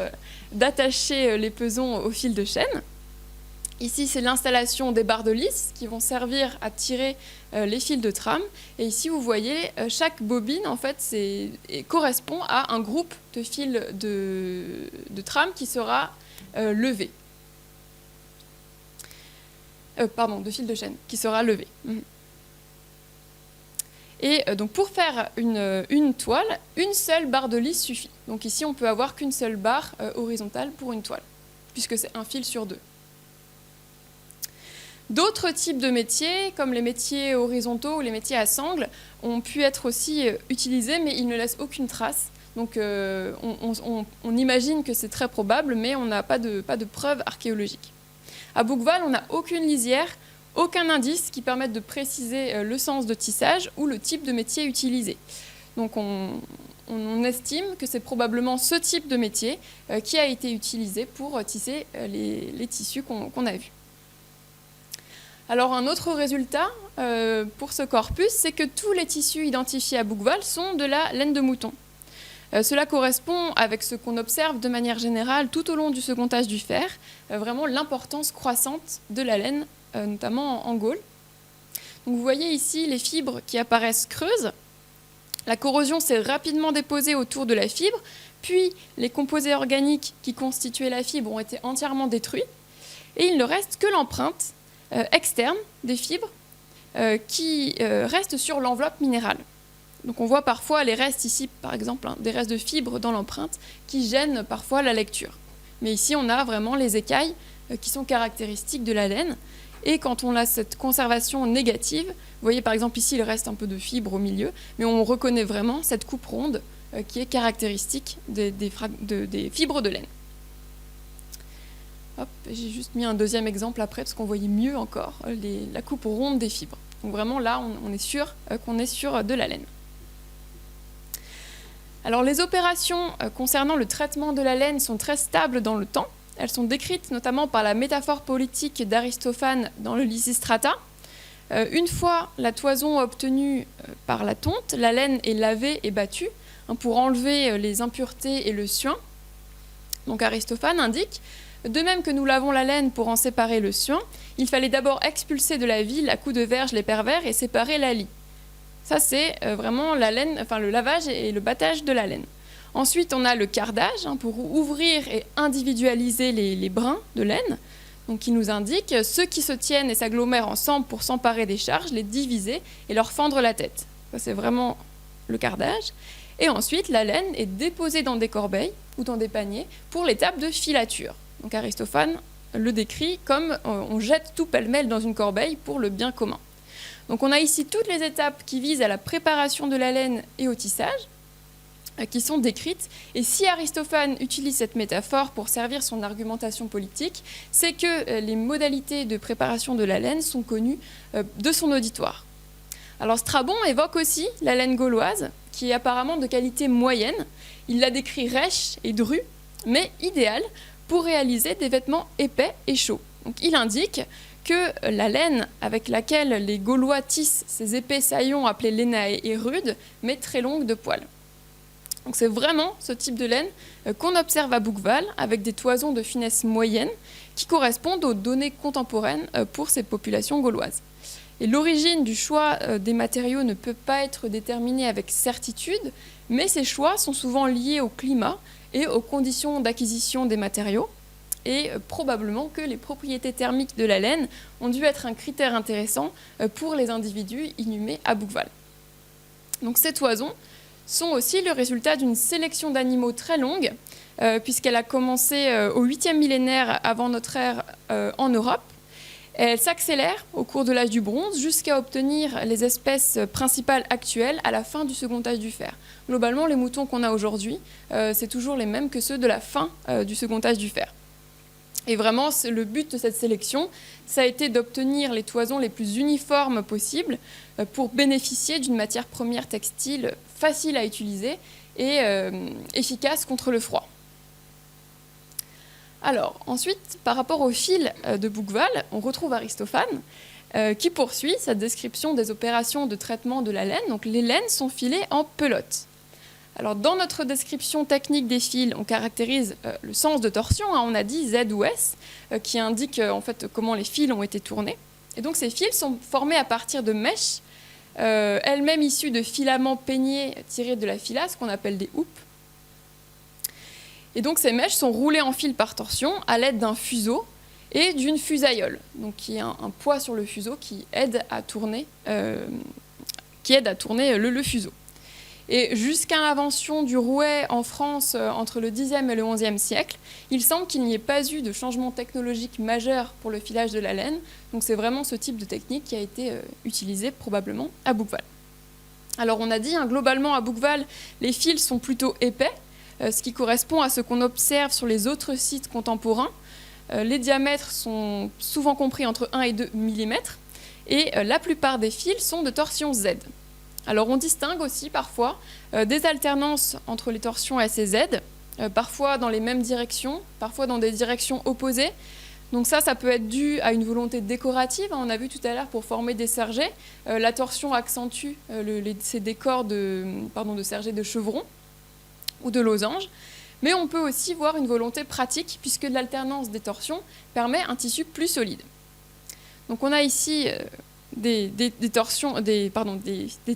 Speaker 1: d'attacher les pesons au fil de chaîne. Ici, c'est l'installation des barres de lisse qui vont servir à tirer les fils de trame. Et ici, vous voyez, chaque bobine, en fait, correspond à un groupe de fils de trame qui sera levé. De fils de chaîne qui sera levé. Et donc, pour faire une toile, une seule barre de lisse suffit. Donc ici, on peut avoir qu'une seule barre horizontale pour une toile, puisque c'est un fil sur deux. D'autres types de métiers, comme les métiers horizontaux ou les métiers à sangle, ont pu être aussi utilisés, mais ils ne laissent aucune trace. Donc on imagine que c'est très probable, mais on n'a pas de preuves archéologiques. À Bouqueval, on n'a aucune lisière, aucun indice qui permette de préciser le sens de tissage ou le type de métier utilisé. Donc on estime que c'est probablement ce type de métier qui a été utilisé pour tisser les tissus qu'on a vus. Alors un autre résultat pour ce corpus, c'est que tous les tissus identifiés à Bouqueval sont de la laine de mouton. Cela correspond avec ce qu'on observe de manière générale tout au long du second âge du fer, vraiment l'importance croissante de la laine, notamment en Gaule. Donc vous voyez ici les fibres qui apparaissent creuses. La corrosion s'est rapidement déposée autour de la fibre, puis les composés organiques qui constituaient la fibre ont été entièrement détruits, et il ne reste que l'empreinte externe des fibres qui reste sur l'enveloppe minérale. Donc on voit parfois les restes ici, par exemple, des restes de fibres dans l'empreinte qui gênent parfois la lecture. Mais ici, on a vraiment les écailles qui sont caractéristiques de la laine. Et quand on a cette conservation négative, vous voyez par exemple ici, il reste un peu de fibres au milieu, mais on reconnaît vraiment cette coupe ronde qui est caractéristique des fibres de laine. Hop, j'ai juste mis un deuxième exemple après parce qu'on voyait mieux encore la coupe ronde des fibres. Donc vraiment là, on est sûr qu'on est sur de la laine. Alors les opérations concernant le traitement de la laine sont très stables dans le temps. Elles sont décrites notamment par la métaphore politique d'Aristophane dans le Lysistrata. Une fois la toison obtenue par la tonte, la laine est lavée et battue pour enlever les impuretés et le suint. Donc Aristophane indique, de même que nous lavons la laine pour en séparer le suint, il fallait d'abord expulser de la ville à coups de verge les pervers et séparer la lie. Ça, c'est vraiment la laine, enfin, le lavage et le battage de la laine. Ensuite, on a le cardage pour ouvrir et individualiser les brins de laine, donc qui nous indique ceux qui se tiennent et s'agglomèrent ensemble pour s'emparer des charges, les diviser et leur fendre la tête. Ça, c'est vraiment le cardage. Et ensuite, la laine est déposée dans des corbeilles ou dans des paniers pour l'étape de filature. Donc Aristophane le décrit comme on jette tout pêle-mêle dans une corbeille pour le bien commun. Donc on a ici toutes les étapes qui visent à la préparation de la laine et au tissage, qui sont décrites. Et si Aristophane utilise cette métaphore pour servir son argumentation politique, c'est que les modalités de préparation de la laine sont connues de son auditoire. Alors Strabon évoque aussi la laine gauloise, qui est apparemment de qualité moyenne. Il la décrit rêche et drue, mais idéale pour réaliser des vêtements épais et chauds. Donc il indique que la laine avec laquelle les Gaulois tissent ces épais saillons appelés lainae est rude, mais très longue de poil. Donc c'est vraiment ce type de laine qu'on observe à Bouqueval, avec des toisons de finesse moyenne qui correspondent aux données contemporaines pour ces populations gauloises. Et l'origine du choix des matériaux ne peut pas être déterminée avec certitude, mais ces choix sont souvent liés au climat et aux conditions d'acquisition des matériaux. Et probablement que les propriétés thermiques de la laine ont dû être un critère intéressant pour les individus inhumés à Bouqueval. Donc ces toisons sont aussi le résultat d'une sélection d'animaux très longue, puisqu'elle a commencé au 8e millénaire avant notre ère en Europe. Elle s'accélère au cours de l'âge du bronze jusqu'à obtenir les espèces principales actuelles à la fin du second âge du fer. Globalement, les moutons qu'on a aujourd'hui, c'est toujours les mêmes que ceux de la fin du second âge du fer. Et vraiment, le but de cette sélection, ça a été d'obtenir les toisons les plus uniformes possibles pour bénéficier d'une matière première textile facile à utiliser et efficace contre le froid. Alors, ensuite, par rapport au fil de Bouqueval, on retrouve Aristophane qui poursuit sa description des opérations de traitement de la laine. Donc, les laines sont filées en pelote. Alors, dans notre description technique des fils, on caractérise le sens de torsion, on a dit Z ou S, qui indique en fait comment les fils ont été tournés. Et donc, ces fils sont formés à partir de mèches, elles-mêmes issues de filaments peignés tirés de la filasse, qu'on appelle des houppes. Et donc, ces mèches sont roulées en fil par torsion à l'aide d'un fuseau et d'une fusaïole, donc qui est un poids sur le fuseau qui aide à tourner, le fuseau. Et jusqu'à l'invention du rouet en France entre le Xe et le XIe siècle, il semble qu'il n'y ait pas eu de changement technologique majeur pour le filage de la laine. Donc c'est vraiment ce type de technique qui a été utilisé probablement à Bouqueval. Alors on a dit, globalement à Bouqueval, les fils sont plutôt épais, ce qui correspond à ce qu'on observe sur les autres sites contemporains. Les diamètres sont souvent compris entre 1 et 2 mm et la plupart des fils sont de torsion Z. Alors on distingue aussi parfois des alternances entre les torsions S et Z, parfois dans les mêmes directions, parfois dans des directions opposées. Donc ça peut être dû à une volonté décorative. On a vu tout à l'heure pour former des sergets, la torsion accentue ces décors de sergets de chevrons. ou de losange, mais on peut aussi voir une volonté pratique puisque l'alternance des torsions permet un tissu plus solide. Donc on a ici des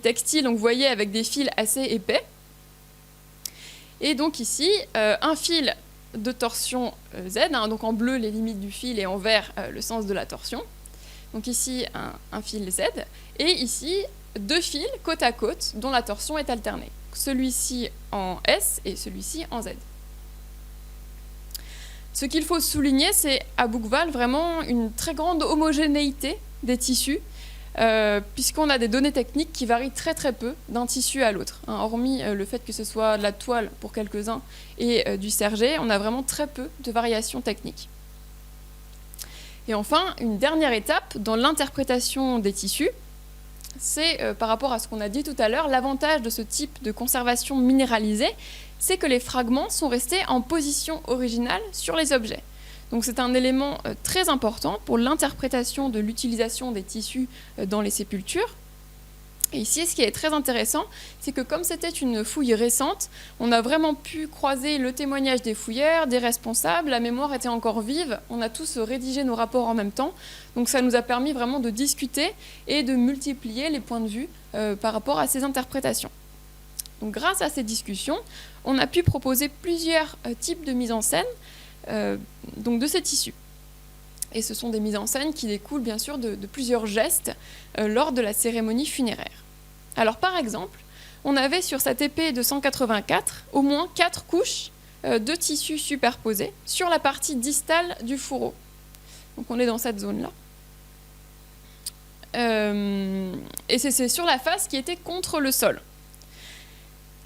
Speaker 1: textiles, donc vous voyez, avec des fils assez épais. Et donc ici, un fil de torsion Z, donc en bleu les limites du fil et en vert le sens de la torsion. Donc ici, un fil Z, et ici, 2 fils côte à côte dont la torsion est alternée. Celui-ci en S et celui-ci en Z. Ce qu'il faut souligner, c'est à Bougval vraiment une très grande homogénéité des tissus, puisqu'on a des données techniques qui varient très très peu d'un tissu à l'autre. Hormis le fait que ce soit de la toile pour quelques-uns et du serge, on a vraiment très peu de variations techniques. Et enfin, une dernière étape dans l'interprétation des tissus, c'est par rapport à ce qu'on a dit tout à l'heure, l'avantage de ce type de conservation minéralisée, c'est que les fragments sont restés en position originale sur les objets. Donc c'est un élément très important pour l'interprétation de l'utilisation des tissus dans les sépultures. Et ici, ce qui est très intéressant, c'est que comme c'était une fouille récente, on a vraiment pu croiser le témoignage des fouilleurs, des responsables, la mémoire était encore vive, on a tous rédigé nos rapports en même temps, donc ça nous a permis vraiment de discuter et de multiplier les points de vue par rapport à ces interprétations. Donc grâce à ces discussions, on a pu proposer plusieurs types de mise en scène donc de ces tissus. Et ce sont des mises en scène qui découlent bien sûr de plusieurs gestes lors de la cérémonie funéraire. Alors par exemple, on avait sur cette épée de 184 au moins 4 couches de tissus superposés sur la partie distale du fourreau. Donc on est dans cette zone-là. Et c'est sur la face qui était contre le sol.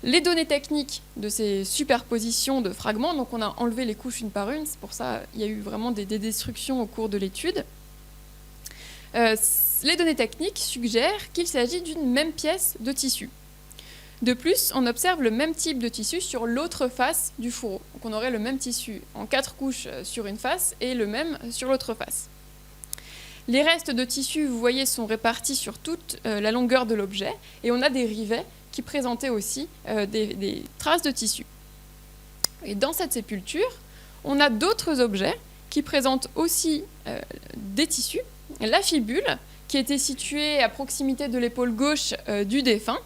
Speaker 1: Les données techniques de ces superpositions de fragments, donc on a enlevé les couches une par une, c'est pour ça qu'il y a eu vraiment des destructions au cours de l'étude. Les données techniques suggèrent qu'il s'agit d'une même pièce de tissu. De plus, on observe le même type de tissu sur l'autre face du fourreau. Donc on aurait le même tissu en 4 couches sur une face et le même sur l'autre face. Les restes de tissu, vous voyez, sont répartis sur toute la longueur de l'objet et on a des rivets qui présentaient aussi des traces de tissu. Et dans cette sépulture, on a d'autres objets qui présentent aussi des tissus. La fibule, qui était située à proximité de l'épaule gauche du défunt,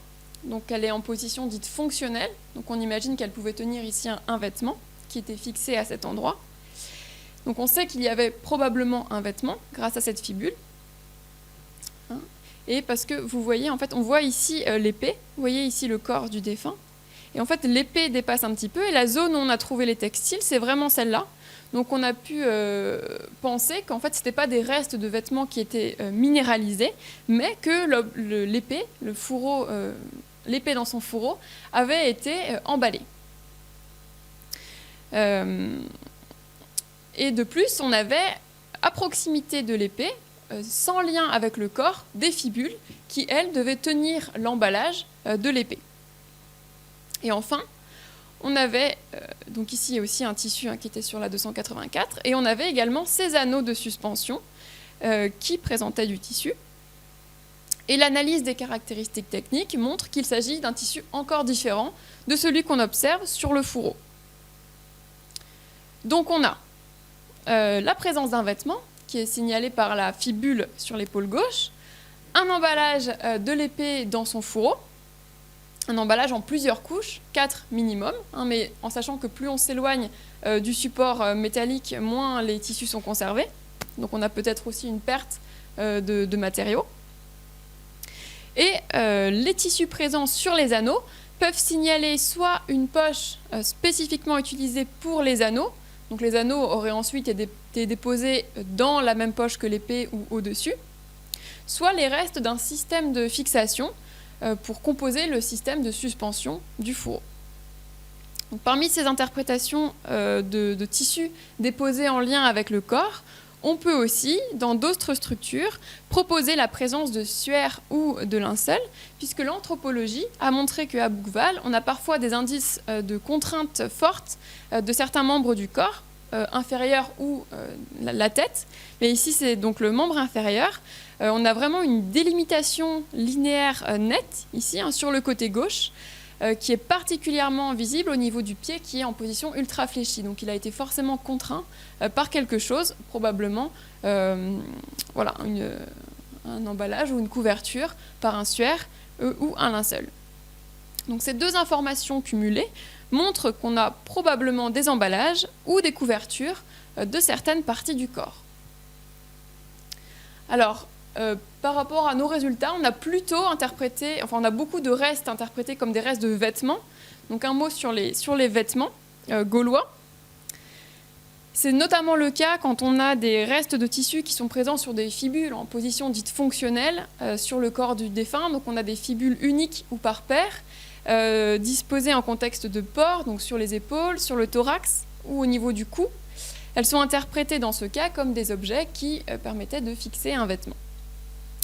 Speaker 1: donc elle est en position dite fonctionnelle, donc on imagine qu'elle pouvait tenir ici un vêtement qui était fixé à cet endroit. Donc on sait qu'il y avait probablement un vêtement grâce à cette fibule. Et parce que vous voyez, en fait, on voit ici l'épée, vous voyez ici le corps du défunt, et en fait l'épée dépasse un petit peu, et la zone où on a trouvé les textiles, c'est vraiment celle-là. Donc on a pu penser qu'en fait, ce n'était pas des restes de vêtements qui étaient minéralisés, mais que l'épée, le fourreau, l'épée dans son fourreau, avait été emballée. Et de plus, on avait à proximité de l'épée, sans lien avec le corps, des fibules qui, elles, devaient tenir l'emballage de l'épée. Et enfin, on avait, donc ici aussi un tissu qui était sur la 284, et on avait également ces anneaux de suspension qui présentaient du tissu. Et l'analyse des caractéristiques techniques montre qu'il s'agit d'un tissu encore différent de celui qu'on observe sur le fourreau. Donc on a la présence d'un vêtement, qui est signalé par la fibule sur l'épaule gauche, un emballage de l'épée dans son fourreau, un emballage en plusieurs couches, 4 minimum, mais en sachant que plus on s'éloigne du support métallique, moins les tissus sont conservés. Donc on a peut-être aussi une perte de matériaux. Et les tissus présents sur les anneaux peuvent signaler soit une poche spécifiquement utilisée pour les anneaux, donc les anneaux auraient ensuite été déposés dans la même poche que l'épée ou au-dessus, soit les restes d'un système de fixation pour composer le système de suspension du fourreau. Donc, parmi ces interprétations de tissus déposés en lien avec le corps, on peut aussi, dans d'autres structures, proposer la présence de suaire ou de linceul, puisque l'anthropologie a montré qu'à Bougval, on a parfois des indices de contraintes fortes de certains membres du corps, inférieur ou la tête. Mais ici, c'est donc le membre inférieur. On a vraiment une délimitation linéaire nette, ici, sur le côté gauche, qui est particulièrement visible au niveau du pied qui est en position ultra fléchie. Donc il a été forcément contraint par quelque chose, probablement voilà, un emballage ou une couverture par un suaire ou un linceul. Donc ces deux informations cumulées montrent qu'on a probablement des emballages ou des couvertures de certaines parties du corps. Alors, par rapport à nos résultats, on a plutôt interprété, enfin on a beaucoup de restes interprétés comme des restes de vêtements. Donc un mot sur les vêtements gaulois. C'est notamment le cas quand on a des restes de tissus qui sont présents sur des fibules en position dite fonctionnelle sur le corps du défunt. Donc on a des fibules uniques ou par paire, disposées en contexte de port, donc sur les épaules, sur le thorax ou au niveau du cou. Elles sont interprétées dans ce cas comme des objets qui permettaient de fixer un vêtement.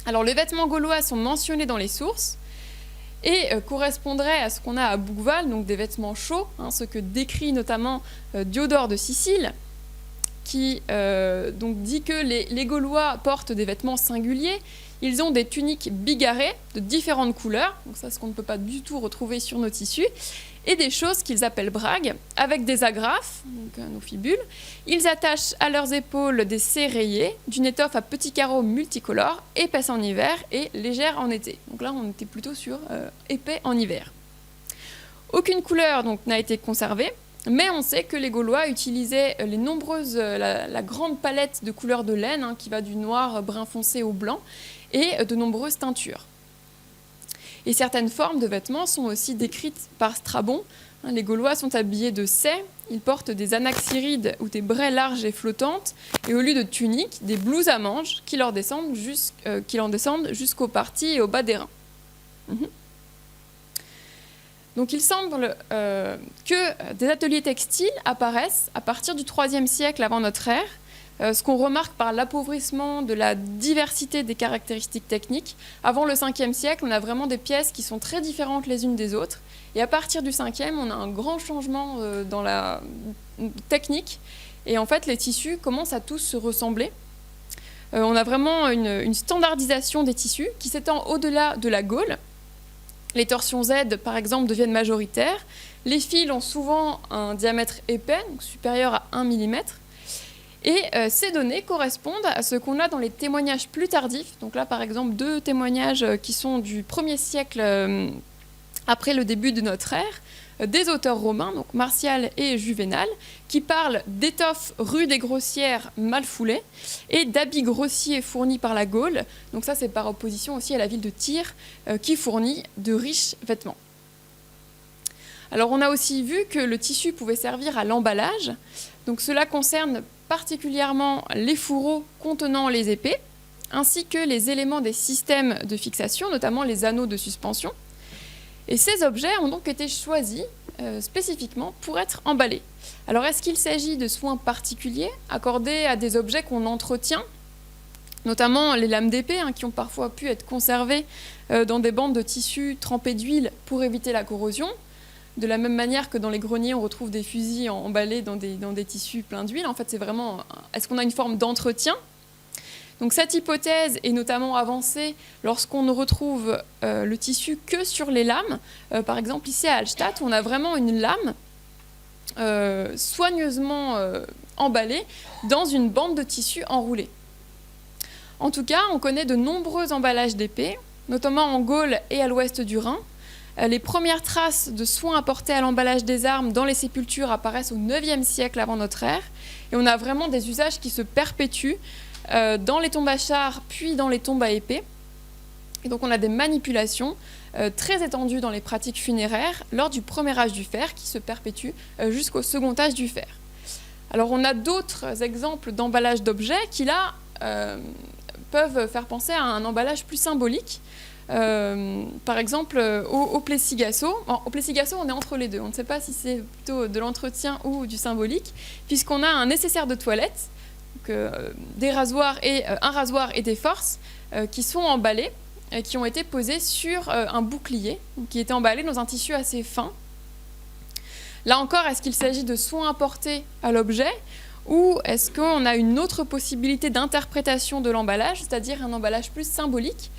Speaker 1: Alors les vêtements gaulois sont mentionnés dans les sources et correspondraient à ce qu'on a à Bouqueval, donc des vêtements chauds, ce que décrit notamment Diodore de Sicile, qui donc dit que les Gaulois portent des vêtements singuliers. Ils ont des tuniques bigarrées de différentes couleurs, donc ça, ce qu'on ne peut pas du tout retrouver sur nos tissus, et des choses qu'ils appellent bragues, avec des agrafes, donc nos fibules. Ils attachent à leurs épaules des sées rayées, d'une étoffe à petits carreaux multicolores, épaisse en hiver et légère en été. Donc là, on était plutôt sur épais en hiver. Aucune couleur donc n'a été conservée, mais on sait que les Gaulois utilisaient la grande palette de couleurs de laine, qui va du noir brun foncé au blanc, et de nombreuses teintures. Et certaines formes de vêtements sont aussi décrites par Strabon. Les Gaulois sont habillés de saies, ils portent des anaxirides ou des braies larges et flottantes, et au lieu de tuniques, des blouses à manches qui en descendent jusqu'aux parties et au bas des reins. Donc il semble que des ateliers textiles apparaissent à partir du IIIe siècle avant notre ère, ce qu'on remarque par l'appauvrissement de la diversité des caractéristiques techniques. Avant le 5e siècle, on a vraiment des pièces qui sont très différentes les unes des autres. Et à partir du 5e, on a un grand changement dans la technique. Et en fait, les tissus commencent à tous se ressembler. On a vraiment une standardisation des tissus qui s'étend au-delà de la Gaule. Les torsions Z, par exemple, deviennent majoritaires. Les fils ont souvent un diamètre épais, donc supérieur à 1 mm. Et ces données correspondent à ce qu'on a dans les témoignages plus tardifs. Donc là, par exemple, 2 témoignages qui sont du 1er siècle après le début de notre ère, des auteurs romains, donc Martial et Juvénal, qui parlent d'étoffes rudes et grossières mal foulées et d'habits grossiers fournis par la Gaule. Donc ça, c'est par opposition aussi à la ville de Tyr, qui fournit de riches vêtements. Alors on a aussi vu que le tissu pouvait servir à l'emballage. Donc cela concerne particulièrement les fourreaux contenant les épées, ainsi que les éléments des systèmes de fixation, notamment les anneaux de suspension. Et ces objets ont donc été choisis spécifiquement pour être emballés. Alors est-ce qu'il s'agit de soins particuliers accordés à des objets qu'on entretient, notamment les lames d'épée, qui ont parfois pu être conservées dans des bandes de tissu trempées d'huile pour éviter la corrosion. De la même manière que dans les greniers, on retrouve des fusils emballés dans des tissus pleins d'huile. En fait, c'est vraiment... Est-ce qu'on a une forme d'entretien ? Donc cette hypothèse est notamment avancée lorsqu'on ne retrouve le tissu que sur les lames. Par exemple, ici à Hallstatt, on a vraiment une lame soigneusement emballée dans une bande de tissu enroulée. En tout cas, on connaît de nombreux emballages d'épées, notamment en Gaule et à l'ouest du Rhin. Les premières traces de soins apportés à l'emballage des armes dans les sépultures apparaissent au IXe siècle avant notre ère. Et on a vraiment des usages qui se perpétuent dans les tombes à chars, puis dans les tombes à épée. Et donc on a des manipulations très étendues dans les pratiques funéraires lors du premier âge du fer qui se perpétue jusqu'au second âge du fer. Alors on a d'autres exemples d'emballage d'objets qui là peuvent faire penser à un emballage plus symbolique. Par exemple, au Plessis-Gassot. Au Plessis-Gassot, on est entre les deux. On ne sait pas si c'est plutôt de l'entretien ou du symbolique, puisqu'on a un nécessaire de toilette, donc, un rasoir et des forces qui sont emballés, qui ont été posés sur un bouclier, qui était emballé dans un tissu assez fin. Là encore, est-ce qu'il s'agit de soins apportés à l'objet ou est-ce qu'on a une autre possibilité d'interprétation de l'emballage, c'est-à-dire un emballage plus symbolique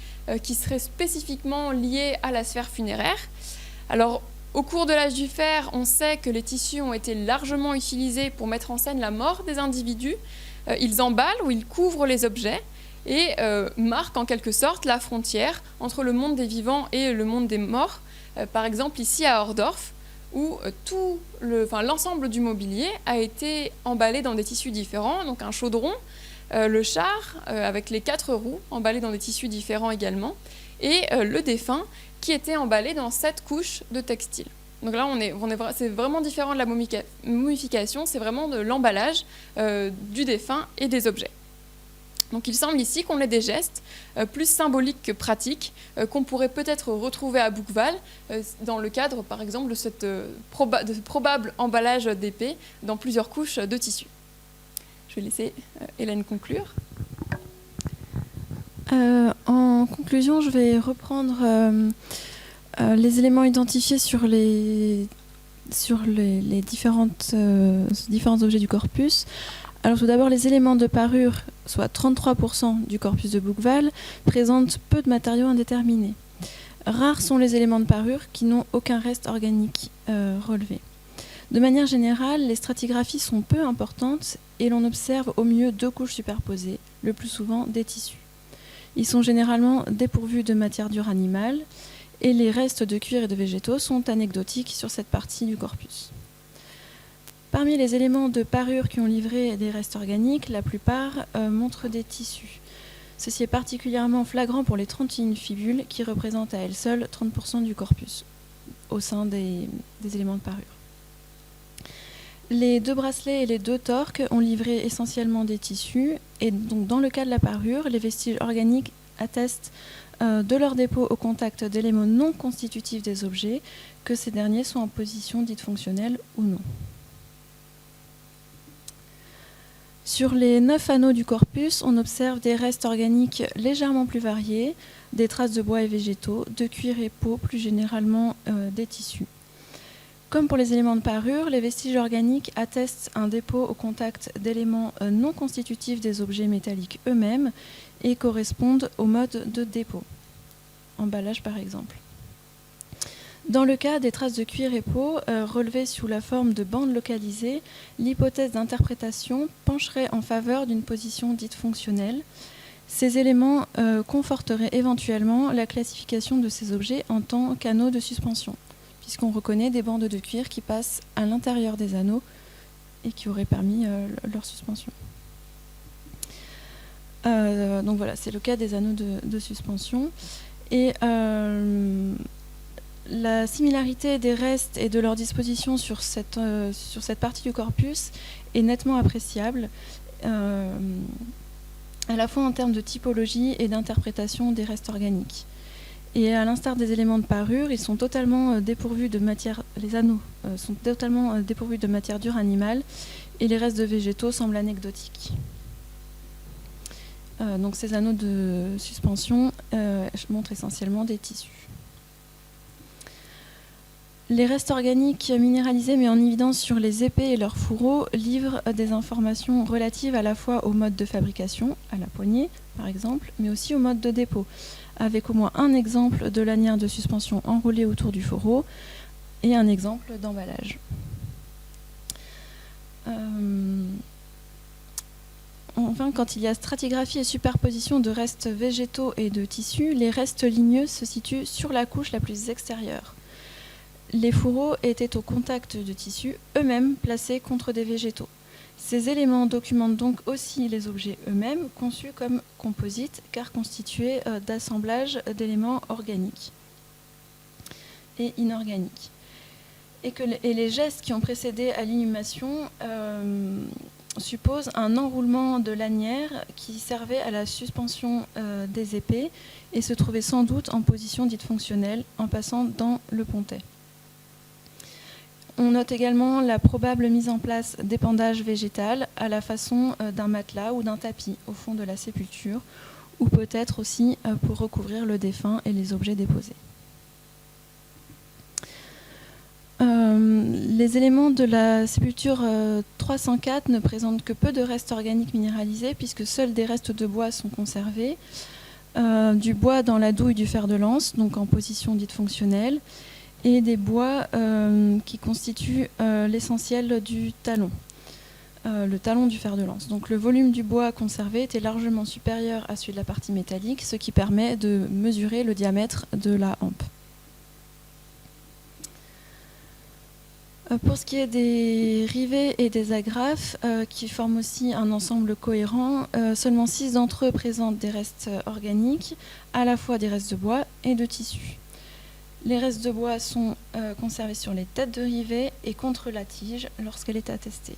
Speaker 1: qui serait spécifiquement lié à la sphère funéraire? Alors, Au cours de l'âge du fer, on sait que les tissus ont été largement utilisés pour mettre en scène la mort des individus. Ils emballent ou ils couvrent les objets et marquent en quelque sorte la frontière entre le monde des vivants et le monde des morts. Par exemple, ici à Ohrdorf, où l'ensemble du mobilier a été emballé dans des tissus différents, donc un chaudron, le char avec les 4 roues emballées dans des tissus différents également, et le défunt qui était emballé dans 7 couches de textile. Donc là, c'est vraiment différent de la momification, c'est vraiment de l'emballage du défunt et des objets. Donc il semble ici qu'on ait des gestes plus symboliques que pratiques, qu'on pourrait peut-être retrouver à Buchwald, dans le cadre par exemple de ce probable emballage d'épée dans plusieurs couches de tissu. Je vais laisser Hélène conclure.
Speaker 2: En conclusion, je vais reprendre les éléments identifiés sur les différents objets du corpus. Alors tout d'abord, les éléments de parure, soit 33% du corpus de Buchwald, présentent peu de matériaux indéterminés. Rares sont les éléments de parure qui n'ont aucun reste organique relevé. De manière générale, les stratigraphies sont peu importantes et l'on observe au mieux 2 couches superposées, le plus souvent des tissus. Ils sont généralement dépourvus de matière dure animale et les restes de cuir et de végétaux sont anecdotiques sur cette partie du corpus. Parmi les éléments de parure qui ont livré des restes organiques, la plupart montrent des tissus. Ceci est particulièrement flagrant pour les 31 fibules qui représentent à elles seules 30% du corpus au sein des éléments de parure. Les 2 bracelets et les 2 torques ont livré essentiellement des tissus et donc dans le cas de la parure, les vestiges organiques attestent de leur dépôt au contact d'éléments non constitutifs des objets, que ces derniers sont en position dite fonctionnelle ou non. Sur les 9 anneaux du corpus, on observe des restes organiques légèrement plus variés, des traces de bois et végétaux, de cuir et peau, plus généralement des tissus. Comme pour les éléments de parure, les vestiges organiques attestent un dépôt au contact d'éléments non constitutifs des objets métalliques eux-mêmes et correspondent au mode de dépôt, emballage par exemple. Dans le cas des traces de cuir et peau relevées sous la forme de bandes localisées, l'hypothèse d'interprétation pencherait en faveur d'une position dite fonctionnelle. Ces éléments conforteraient éventuellement la classification de ces objets en tant qu'anneaux de suspension, puisqu'on reconnaît des bandes de cuir qui passent à l'intérieur des anneaux et qui auraient permis leur suspension. Donc voilà, c'est le cas des anneaux de suspension. Et la similarité des restes et de leur disposition sur cette partie du corpus est nettement appréciable, à la fois en termes de typologie et d'interprétation des restes organiques. Et à l'instar des éléments de parure, ils sont totalement dépourvus de matière, les anneaux sont totalement dépourvus de matière dure animale et les restes de végétaux semblent anecdotiques. Donc ces anneaux de suspension montrent essentiellement des tissus. Les restes organiques minéralisés mis en évidence sur les épées et leurs fourreaux livrent des informations relatives à la fois au mode de fabrication, à la poignée par exemple, mais aussi au mode de dépôt, avec au moins un exemple de lanière de suspension enroulée autour du fourreau et un exemple d'emballage. Enfin, quand il y a stratigraphie et superposition de restes végétaux et de tissus, les restes ligneux se situent sur la couche la plus extérieure. Les fourreaux étaient au contact de tissus eux-mêmes placés contre des végétaux. Ces éléments documentent donc aussi les objets eux-mêmes, conçus comme composites, car constitués d'assemblages d'éléments organiques et inorganiques. Et les gestes qui ont précédé à l'inhumation supposent un enroulement de lanières qui servait à la suspension des épées et se trouvait sans doute en position dite fonctionnelle en passant dans le pontet. On note également la probable mise en place d'épandage végétal à la façon d'un matelas ou d'un tapis au fond de la sépulture, ou peut-être aussi pour recouvrir le défunt et les objets déposés. Les éléments de la sépulture 304 ne présentent que peu de restes organiques minéralisés, puisque seuls des restes de bois sont conservés, du bois dans la douille du fer de lance, donc en position dite fonctionnelle, et des bois qui constituent l'essentiel du talon. Le talon du fer de lance. Donc le volume du bois conservé était largement supérieur à celui de la partie métallique, ce qui permet de mesurer le diamètre de la hampe. Pour ce qui est des rivets et des agrafes, qui forment aussi un ensemble cohérent, seulement 6 d'entre eux présentent des restes organiques, à la fois des restes de bois et de tissu. Les restes de bois sont conservés sur les têtes de rivets et contre la tige lorsqu'elle est attestée.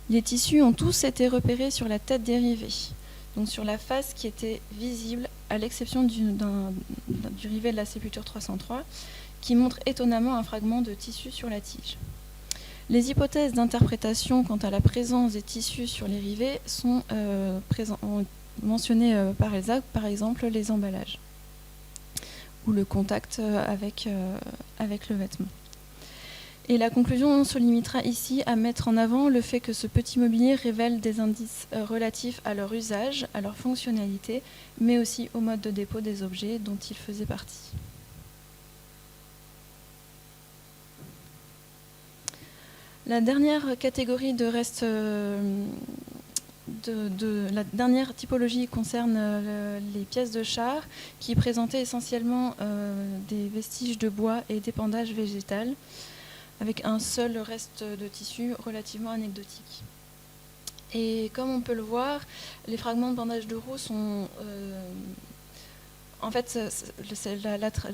Speaker 2: Les tissus ont tous été repérés sur la tête des rivets, donc sur la face qui était visible, à l'exception du rivet de la sépulture 303, qui montre étonnamment un fragment de tissu sur la tige. Les hypothèses d'interprétation quant à la présence des tissus sur les rivets sont mentionnées par Elsa, par exemple les emballages ou le contact avec le vêtement. Et la conclusion se limitera ici à mettre en avant le fait que ce petit mobilier révèle des indices relatifs à leur usage, à leur fonctionnalité, mais aussi au mode de dépôt des objets dont il faisait partie. La dernière catégorie de restes, la dernière typologie concerne les pièces de char qui présentaient essentiellement des vestiges de bois et d'épandage végétal, avec un seul reste de tissu relativement anecdotique. Et comme on peut le voir, les fragments de bandage de roue sont... en fait,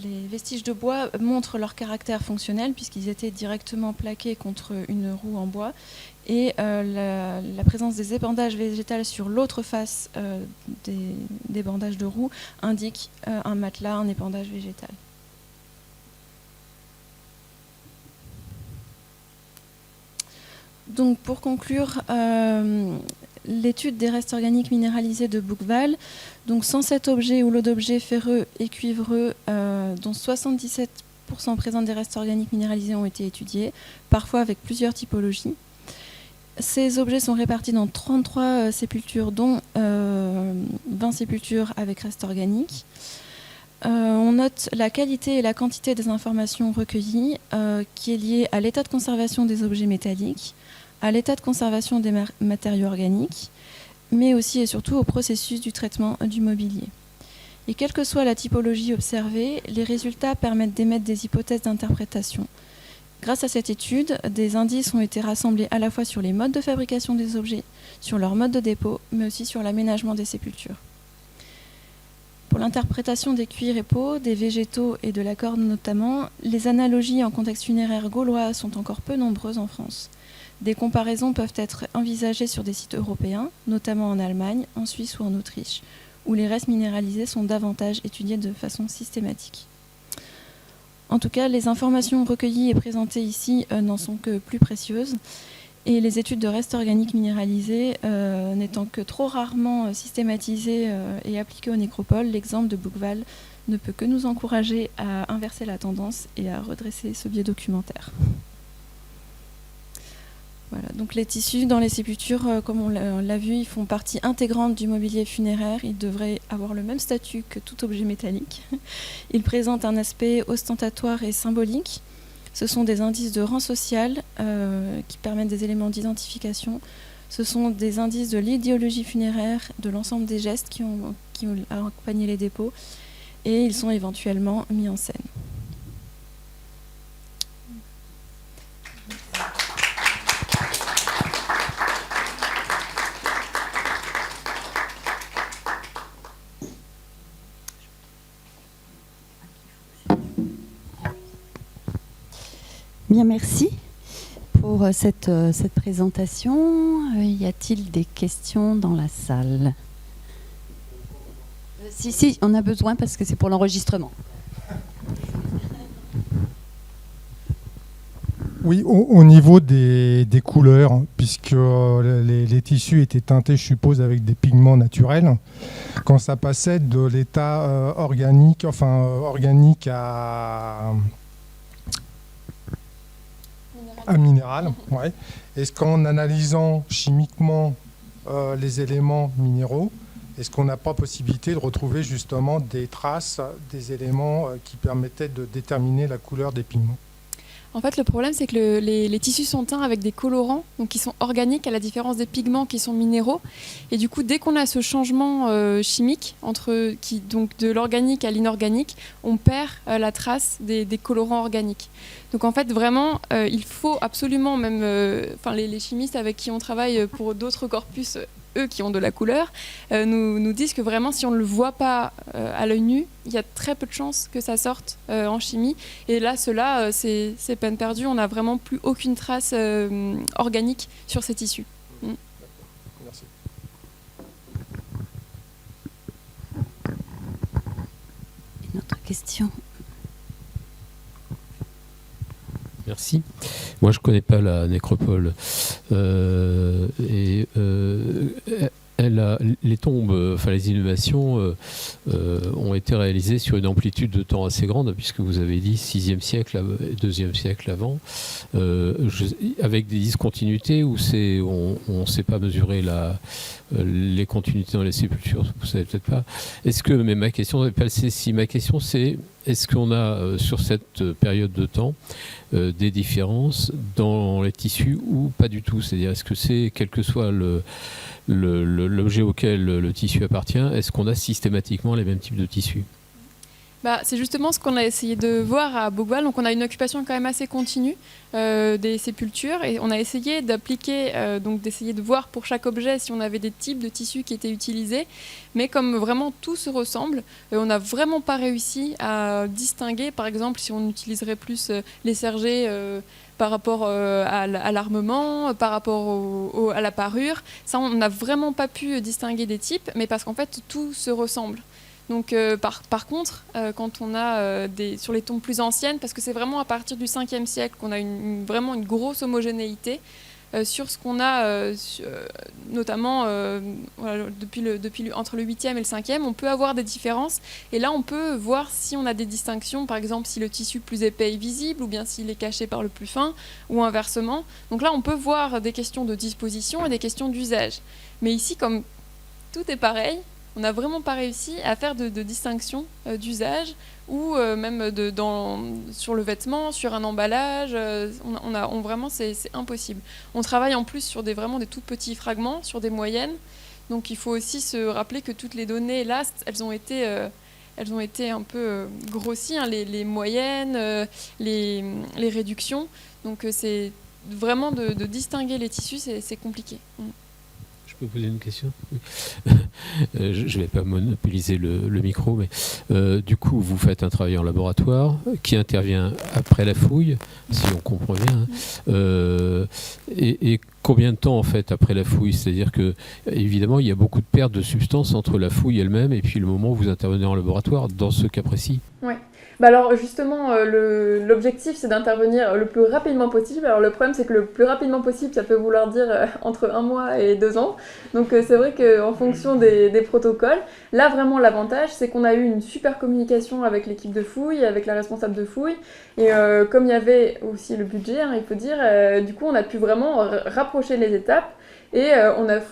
Speaker 2: les vestiges de bois montrent leur caractère fonctionnel puisqu'ils étaient directement plaqués contre une roue en bois. Et la présence des épandages végétales sur l'autre face des bandages de roue indique un matelas, un épandage végétal. Donc pour conclure, l'étude des restes organiques minéralisés de Bouqueval, donc 107 objets ou lots d'objets ferreux et cuivreux, dont 77% présentent des restes organiques minéralisés, ont été étudiés, parfois avec plusieurs typologies. Ces objets sont répartis dans 33 sépultures, dont 20 sépultures avec restes organiques. On note la qualité et la quantité des informations recueillies, qui est liée à l'état de conservation des objets métalliques, à l'état de conservation des matériaux organiques, mais aussi et surtout au processus du traitement du mobilier. Et quelle que soit la typologie observée, les résultats permettent d'émettre des hypothèses d'interprétation. Grâce à cette étude, des indices ont été rassemblés à la fois sur les modes de fabrication des objets, sur leur mode de dépôt, mais aussi sur l'aménagement des sépultures. Pour l'interprétation des cuirs et peaux, des végétaux et de la corde notamment, les analogies en contexte funéraire gaulois sont encore peu nombreuses en France. Des comparaisons peuvent être envisagées sur des sites européens, notamment en Allemagne, en Suisse ou en Autriche, où les restes minéralisés sont davantage étudiés de façon systématique. En tout cas, les informations recueillies et présentées ici n'en sont que plus précieuses, et les études de restes organiques minéralisés n'étant que trop rarement systématisées et appliquées aux nécropoles, l'exemple de Bouqueval ne peut que nous encourager à inverser la tendance et à redresser ce biais documentaire. Voilà, donc les tissus dans les sépultures, comme on l'a vu, ils font partie intégrante du mobilier funéraire. Ils devraient avoir le même statut que tout objet métallique. Ils présentent un aspect ostentatoire et symbolique. Ce sont des indices de rang social qui permettent des éléments d'identification. Ce sont des indices de l'idéologie funéraire, de l'ensemble des gestes qui ont accompagné les dépôts. Et ils sont éventuellement mis en scène.
Speaker 3: Bien, merci pour cette présentation. Y a-t-il des questions dans la salle ? Si, on a besoin parce que c'est pour l'enregistrement.
Speaker 4: Oui, au niveau des couleurs, puisque les tissus étaient teintés, je suppose, avec des pigments naturels, quand ça passait de l'état organique à minéral, ouais. Est-ce qu'en analysant chimiquement les éléments minéraux, Est-ce qu'on n'a pas possibilité de retrouver justement des traces, des éléments qui permettaient de déterminer la couleur des pigments?
Speaker 1: En fait, le problème, c'est que les tissus sont teints avec des colorants, donc qui sont organiques à la différence des pigments qui sont minéraux. Et du coup, dès qu'on a ce changement chimique, donc de l'organique à l'inorganique, on perd la trace des colorants organiques. Donc en fait, vraiment, il faut absolument, même les chimistes avec qui on travaille pour d'autres corpus, eux qui ont de la couleur, nous disent que vraiment, si on ne le voit pas à l'œil nu, il y a très peu de chances que ça sorte en chimie. Et là, c'est peine perdue. On n'a vraiment plus aucune trace organique sur ces tissus.
Speaker 4: Merci.
Speaker 3: Une autre question?
Speaker 5: Merci. Moi, je ne connais pas la nécropole. Les tombes, les inhumations ont été réalisées sur une amplitude de temps assez grande, puisque vous avez dit 6e siècle, 2e siècle avant, avec des discontinuités où on ne sait pas mesurer les continuités dans les sépultures, vous ne savez peut-être pas. Mais ma question n'est pas celle-ci. Ma question, c'est est-ce qu'on a, sur cette période de temps, des différences dans les tissus ou pas du tout? C'est-à-dire, est-ce que c'est, quel que soit l'objet auquel le tissu appartient, est-ce qu'on a systématiquement les mêmes types de tissus?
Speaker 1: C'est justement ce qu'on a essayé de voir à Boughval. Donc on a une occupation quand même assez continue des sépultures et on a essayé d'appliquer, d'essayer de voir pour chaque objet si on avait des types de tissus qui étaient utilisés. Mais comme vraiment tout se ressemble, on n'a vraiment pas réussi à distinguer, par exemple, si on utiliserait plus les sergés par rapport à l'armement, par rapport à la parure. Ça, on n'a vraiment pas pu distinguer des types, mais parce qu'en fait, tout se ressemble. Donc, par contre, quand on a sur les tombes plus anciennes, parce que c'est vraiment à partir du 5e siècle qu'on a vraiment une grosse homogénéité sur ce qu'on a, notamment entre le 8e et le 5e, on peut avoir des différences. Et là, on peut voir si on a des distinctions, par exemple si le tissu plus épais est visible, ou bien s'il est caché par le plus fin, ou inversement. Donc là, on peut voir des questions de disposition et des questions d'usage. Mais ici, comme tout est pareil, on n'a vraiment pas réussi à faire de distinction d'usage ou même sur le vêtement, sur un emballage. Vraiment, c'est impossible. On travaille en plus sur vraiment des tout petits fragments, sur des moyennes. Donc il faut aussi se rappeler que toutes les données, là, elles ont été un peu grossies, hein, les moyennes, les réductions. Donc c'est vraiment de distinguer les tissus, c'est compliqué.
Speaker 5: Je peux poser une question? Je ne vais pas monopoliser le micro, mais du coup, vous faites un travail en laboratoire qui intervient après la fouille, si on comprend bien. Et combien de temps, en fait, après la fouille? C'est-à-dire que, évidemment, il y a beaucoup de pertes de substances entre la fouille elle-même et puis le moment où vous intervenez en laboratoire, dans ce cas précis.
Speaker 1: Oui. Alors justement, l'objectif c'est d'intervenir le plus rapidement possible. Alors le problème c'est que le plus rapidement possible ça peut vouloir dire entre 1 mois et 2 ans. Donc c'est vrai qu'en fonction des protocoles, là vraiment l'avantage c'est qu'on a eu une super communication avec l'équipe de fouille, avec la responsable de fouille. Et comme il y avait aussi le budget, hein, il faut dire, du coup on a pu vraiment rapprocher les étapes. Et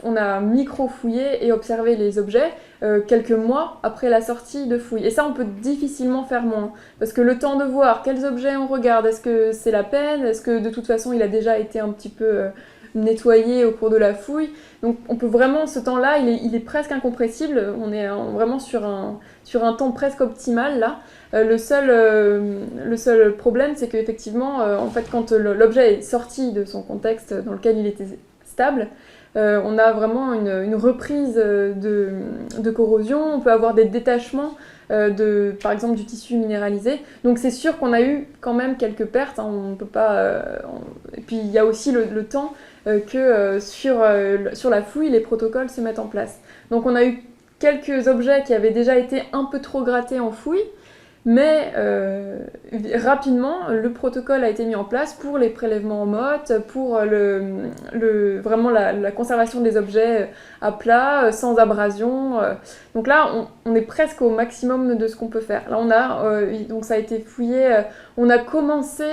Speaker 1: on a micro-fouillé et observé les objets quelques mois après la sortie de fouille. Et ça, on peut difficilement faire moins. Parce que le temps de voir quels objets on regarde, est-ce que c'est la peine? Est-ce que de toute façon, il a déjà été un petit peu nettoyé au cours de la fouille? Donc on peut vraiment, ce temps-là, il est presque incompressible. On est vraiment sur un temps presque optimal, là. Le seul problème, c'est qu'effectivement, en fait, quand l'objet est sorti de son contexte dans lequel il était stable, on a vraiment une reprise de corrosion, on peut avoir des détachements par exemple du tissu minéralisé. Donc c'est sûr qu'on a eu quand même quelques pertes, hein, on peut pas. Et puis il y a aussi le temps que sur la fouille, les protocoles se mettent en place. Donc on a eu quelques objets qui avaient déjà été un peu trop grattés en fouille. Mais rapidement, le protocole a été mis en place pour les prélèvements en motte, pour vraiment la conservation des objets à plat, sans abrasion. Donc là, on est presque au maximum de ce qu'on peut faire. Là, donc ça a été fouillé. On a commencé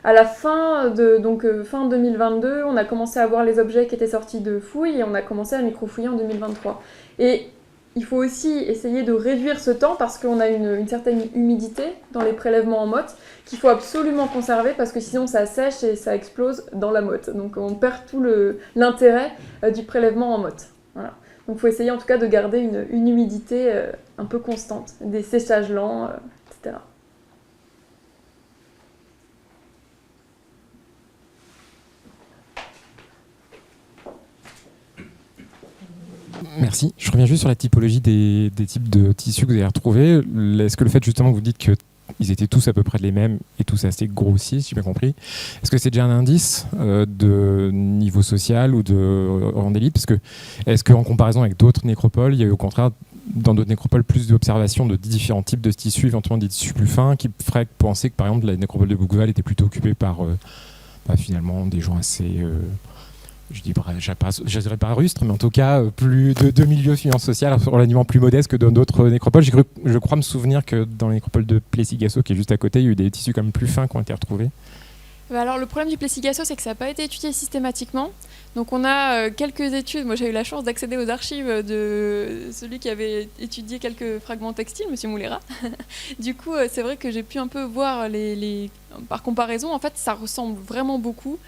Speaker 1: à la fin fin 2022, on a commencé à voir les objets qui étaient sortis de fouilles et on a commencé à microfouiller en 2023. Et il faut aussi essayer de réduire ce temps parce qu'on a une certaine humidité dans les prélèvements en motte qu'il faut absolument conserver parce que sinon ça sèche et ça explose dans la motte. Donc on perd tout l'intérêt du prélèvement en motte. Voilà. Donc il faut essayer en tout cas de garder une humidité un peu constante, des séchages lents, etc.
Speaker 6: Merci. Je reviens juste sur la typologie des types de tissus que vous avez retrouvés. Est-ce que le fait justement que vous dites qu'ils étaient tous à peu près les mêmes et tous assez grossiers, si j'ai bien compris, est-ce que c'est déjà un indice de niveau social ou de rang d'élite? Parce que est-ce qu'en comparaison avec d'autres nécropoles, il y a eu au contraire dans d'autres nécropoles plus d'observations de différents types de tissus, éventuellement des tissus plus fins, qui feraient penser que par exemple la nécropole de Bouqueval était plutôt occupée par finalement des gens assez... je dirais pas rustre, mais en tout cas plus de milieux finances sociales relativement plus modestes que dans d'autres nécropoles. Je crois me souvenir que dans la nécropole de Plessis-Gassot, qui est juste à côté, il y a eu des tissus quand même plus fins qui ont été retrouvés.
Speaker 1: Alors le problème du Plessis-Gassot, c'est que ça n'a pas été étudié systématiquement. Donc on a quelques études. Moi j'ai eu la chance d'accéder aux archives de celui qui avait étudié quelques fragments textiles, Monsieur Moulera. Du coup c'est vrai que j'ai pu un peu voir par comparaison. En fait ça ressemble vraiment beaucoup.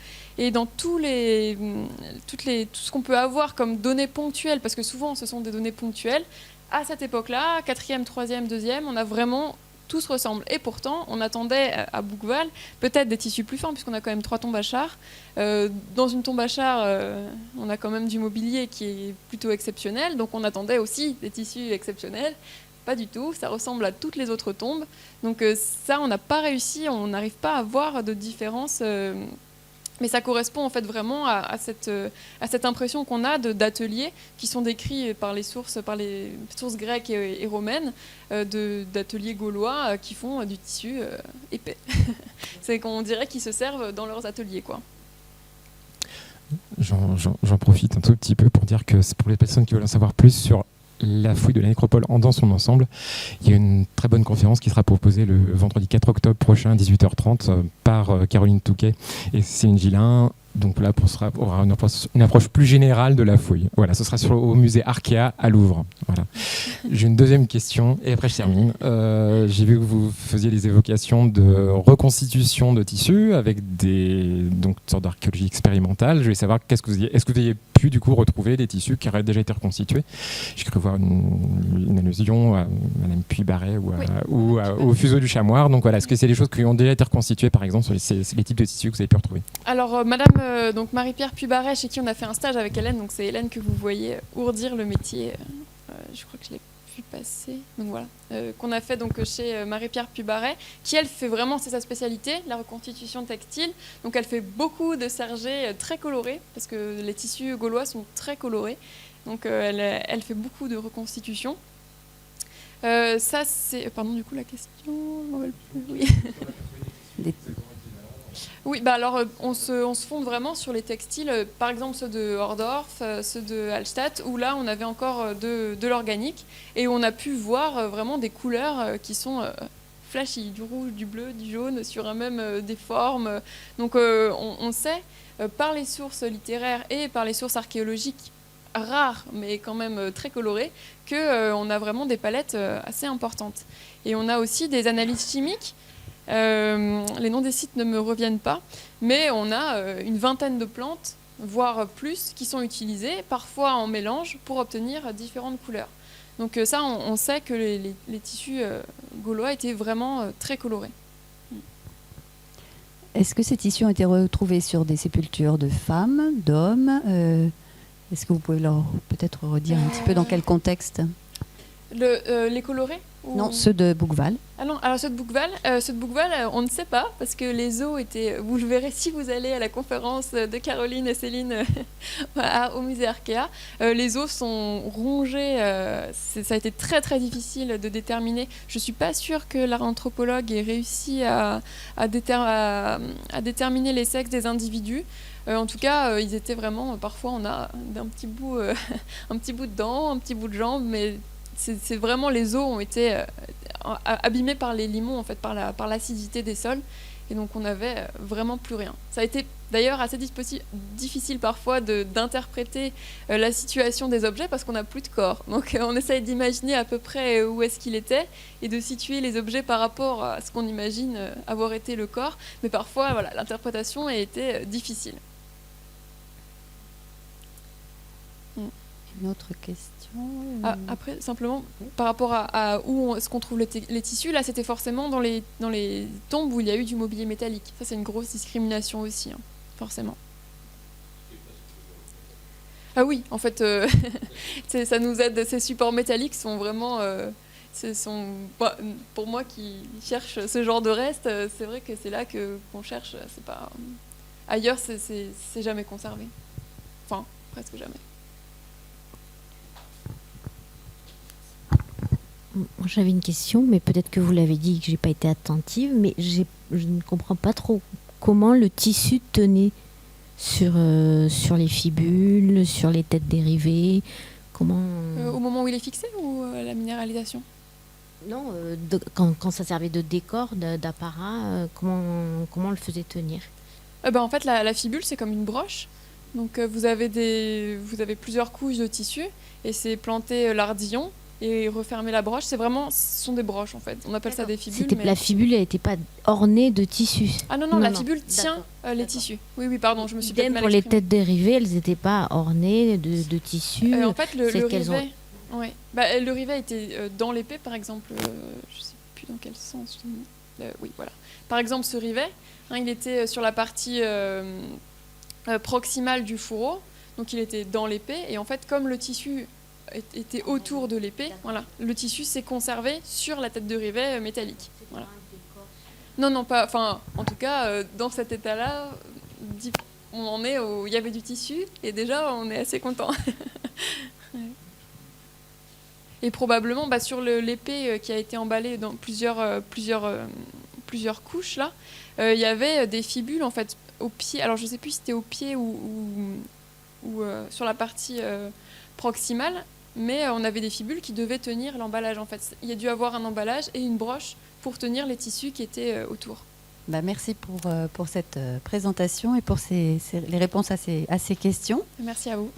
Speaker 1: Et dans tout ce qu'on peut avoir comme données ponctuelles, parce que souvent ce sont des données ponctuelles, à cette époque-là, 4e, 3e, 2e, on a vraiment... Tout se ressemble. Et pourtant, on attendait à Bouqueval peut-être des tissus plus fins, puisqu'on a quand même 3 tombes à char. Dans une tombe à char, on a quand même du mobilier qui est plutôt exceptionnel. Donc on attendait aussi des tissus exceptionnels. Pas du tout. Ça ressemble à toutes les autres tombes. Donc ça, on n'a pas réussi. On n'arrive pas à voir de différence. Mais ça correspond en fait vraiment à cette impression qu'on a d'ateliers qui sont décrits par les sources grecques et romaines, d'ateliers gaulois qui font du tissu épais. C'est qu'on dirait qu'ils se servent dans leurs ateliers, quoi.
Speaker 6: J'en profite un tout petit peu pour dire que c'est pour les personnes qui veulent en savoir plus sur la fouille de la nécropole dans son ensemble. Il y a une très bonne conférence qui sera proposée le vendredi 4 octobre prochain à 18h30 par Caroline Touquet et Céline Gillin. Donc là, on aura une approche plus générale de la fouille. Voilà, ce sera au musée Arkea à Louvre. Voilà. J'ai une deuxième question et après je termine. J'ai vu que vous faisiez des évocations de reconstitution de tissus avec une sorte d'archéologie expérimentale. Je voulais savoir est-ce que vous aviez pu du coup retrouver des tissus qui auraient déjà été reconstitués. J'ai cru voir une allusion à Madame Puy-Barret ou au fuseau du chamois. Donc voilà, est-ce que c'est des choses qui ont déjà été reconstituées par exemple sur les types de tissus que vous avez pu retrouver?
Speaker 1: Alors donc Marie-Pierre Puy-Barret, chez qui on a fait un stage avec Hélène, donc c'est Hélène que vous voyez ourdir le métier, je crois que je l'ai vu passer, donc voilà, qu'on a fait donc chez Marie-Pierre Puy-Barret, qui elle fait vraiment, c'est sa spécialité, la reconstitution textile, donc elle fait beaucoup de sergés très colorés, parce que les tissus gaulois sont très colorés, donc elle fait beaucoup de reconstitution. Ça c'est, pardon du coup la question, je m'en rappelle plus, oui. Oui, alors on se fonde vraiment sur les textiles, par exemple ceux de Hordorf, ceux de Hallstatt, où là on avait encore de l'organique et on a pu voir vraiment des couleurs qui sont flashy, du rouge, du bleu, du jaune, sur même des formes. Donc on sait par les sources littéraires et par les sources archéologiques rares, mais quand même très colorées, qu'on a vraiment des palettes assez importantes. Et on a aussi des analyses chimiques. Les noms des sites ne me reviennent pas, mais on a une vingtaine de plantes, voire plus, qui sont utilisées, parfois en mélange, pour obtenir différentes couleurs. Donc ça, on sait que les tissus gaulois étaient vraiment très colorés.
Speaker 3: Est-ce que ces tissus ont été retrouvés sur des sépultures de femmes, d'hommes Est-ce que vous pouvez leur peut-être redire un petit peu dans quel contexte?
Speaker 1: Les colorés ou...
Speaker 3: Non, ceux de Bouqueval.
Speaker 1: Ah non, alors ceux de Bouqueval, on ne sait pas, parce que les os étaient... Vous le verrez si vous allez à la conférence de Caroline et Céline au musée Arkea. Les os sont rongés, ça a été très très difficile de déterminer. Je ne suis pas sûre que l'anthropologue ait réussi à déterminer les sexes des individus. En tout cas, ils étaient vraiment... Parfois, on a un petit bout de dent, un petit bout de jambe, mais... C'est vraiment les os ont été abîmés par les limons, en fait, par l'acidité des sols. et donc on n'avait vraiment plus rien. Ça a été d'ailleurs assez difficile parfois d'interpréter la situation des objets parce qu'on n'a plus de corps. Donc on essaye d'imaginer à peu près où est-ce qu'il était et de situer les objets par rapport à ce qu'on imagine avoir été le corps. Mais parfois, voilà, l'interprétation a été difficile.
Speaker 3: Une autre question.
Speaker 1: Après, simplement, par rapport à où est-ce qu'on trouve les tissus, là, c'était forcément dans les tombes où il y a eu du mobilier métallique. Ça, c'est une grosse discrimination aussi, hein, forcément. Ah oui, en fait, ça nous aide. Ces supports métalliques sont vraiment... pour moi qui cherche ce genre de reste, c'est vrai que c'est là qu'on cherche. C'est pas... Ailleurs, c'est jamais conservé. Enfin, presque jamais.
Speaker 7: J'avais une question, mais peut-être que vous l'avez dit, que j'ai pas été attentive, mais je ne comprends pas trop comment le tissu tenait sur les fibules, sur les têtes dérivées. Comment
Speaker 1: au moment où il est fixé ou à la minéralisation?
Speaker 7: Non, quand ça servait de décor, d'apparat, comment on le faisait tenir?
Speaker 1: En fait, la fibule, c'est comme une broche. Donc, vous avez plusieurs couches de tissu et c'est planter l'ardillon et refermer la broche. Ce sont des broches, en fait. On appelle ça des fibules.
Speaker 7: La fibule n'était pas ornée de tissu.
Speaker 1: Ah non, la fibule tient les tissus. Oui, pardon, je me suis peut-être mal
Speaker 7: pour les
Speaker 1: exprimée.
Speaker 7: têtes dérivées, elles n'étaient pas ornées de tissu.
Speaker 1: En fait, le rivet... Ouais. Le rivet était dans l'épée, par exemple. Je ne sais plus dans quel sens. Oui, voilà. Par exemple, ce rivet, il était sur la partie proximale du fourreau. Donc, il était dans l'épée. Et en fait, comme le tissu était autour de l'épée, voilà, le tissu s'est conservé sur la tête de rivet métallique. Voilà. Non, pas... Enfin, en tout cas, dans cet état-là, on en est où il y avait du tissu. Et déjà, on est assez content. Ouais. Et probablement, sur l'épée qui a été emballée dans plusieurs couches, là, il y avait des fibules, en fait, au pied. Alors, je ne sais plus si c'était au pied ou sur la partie proximale, mais on avait des fibules qui devaient tenir l'emballage, en fait. Il y a dû avoir un emballage et une broche pour tenir les tissus qui étaient autour.
Speaker 3: Merci pour cette présentation et pour les réponses à ces questions.
Speaker 1: Merci à vous.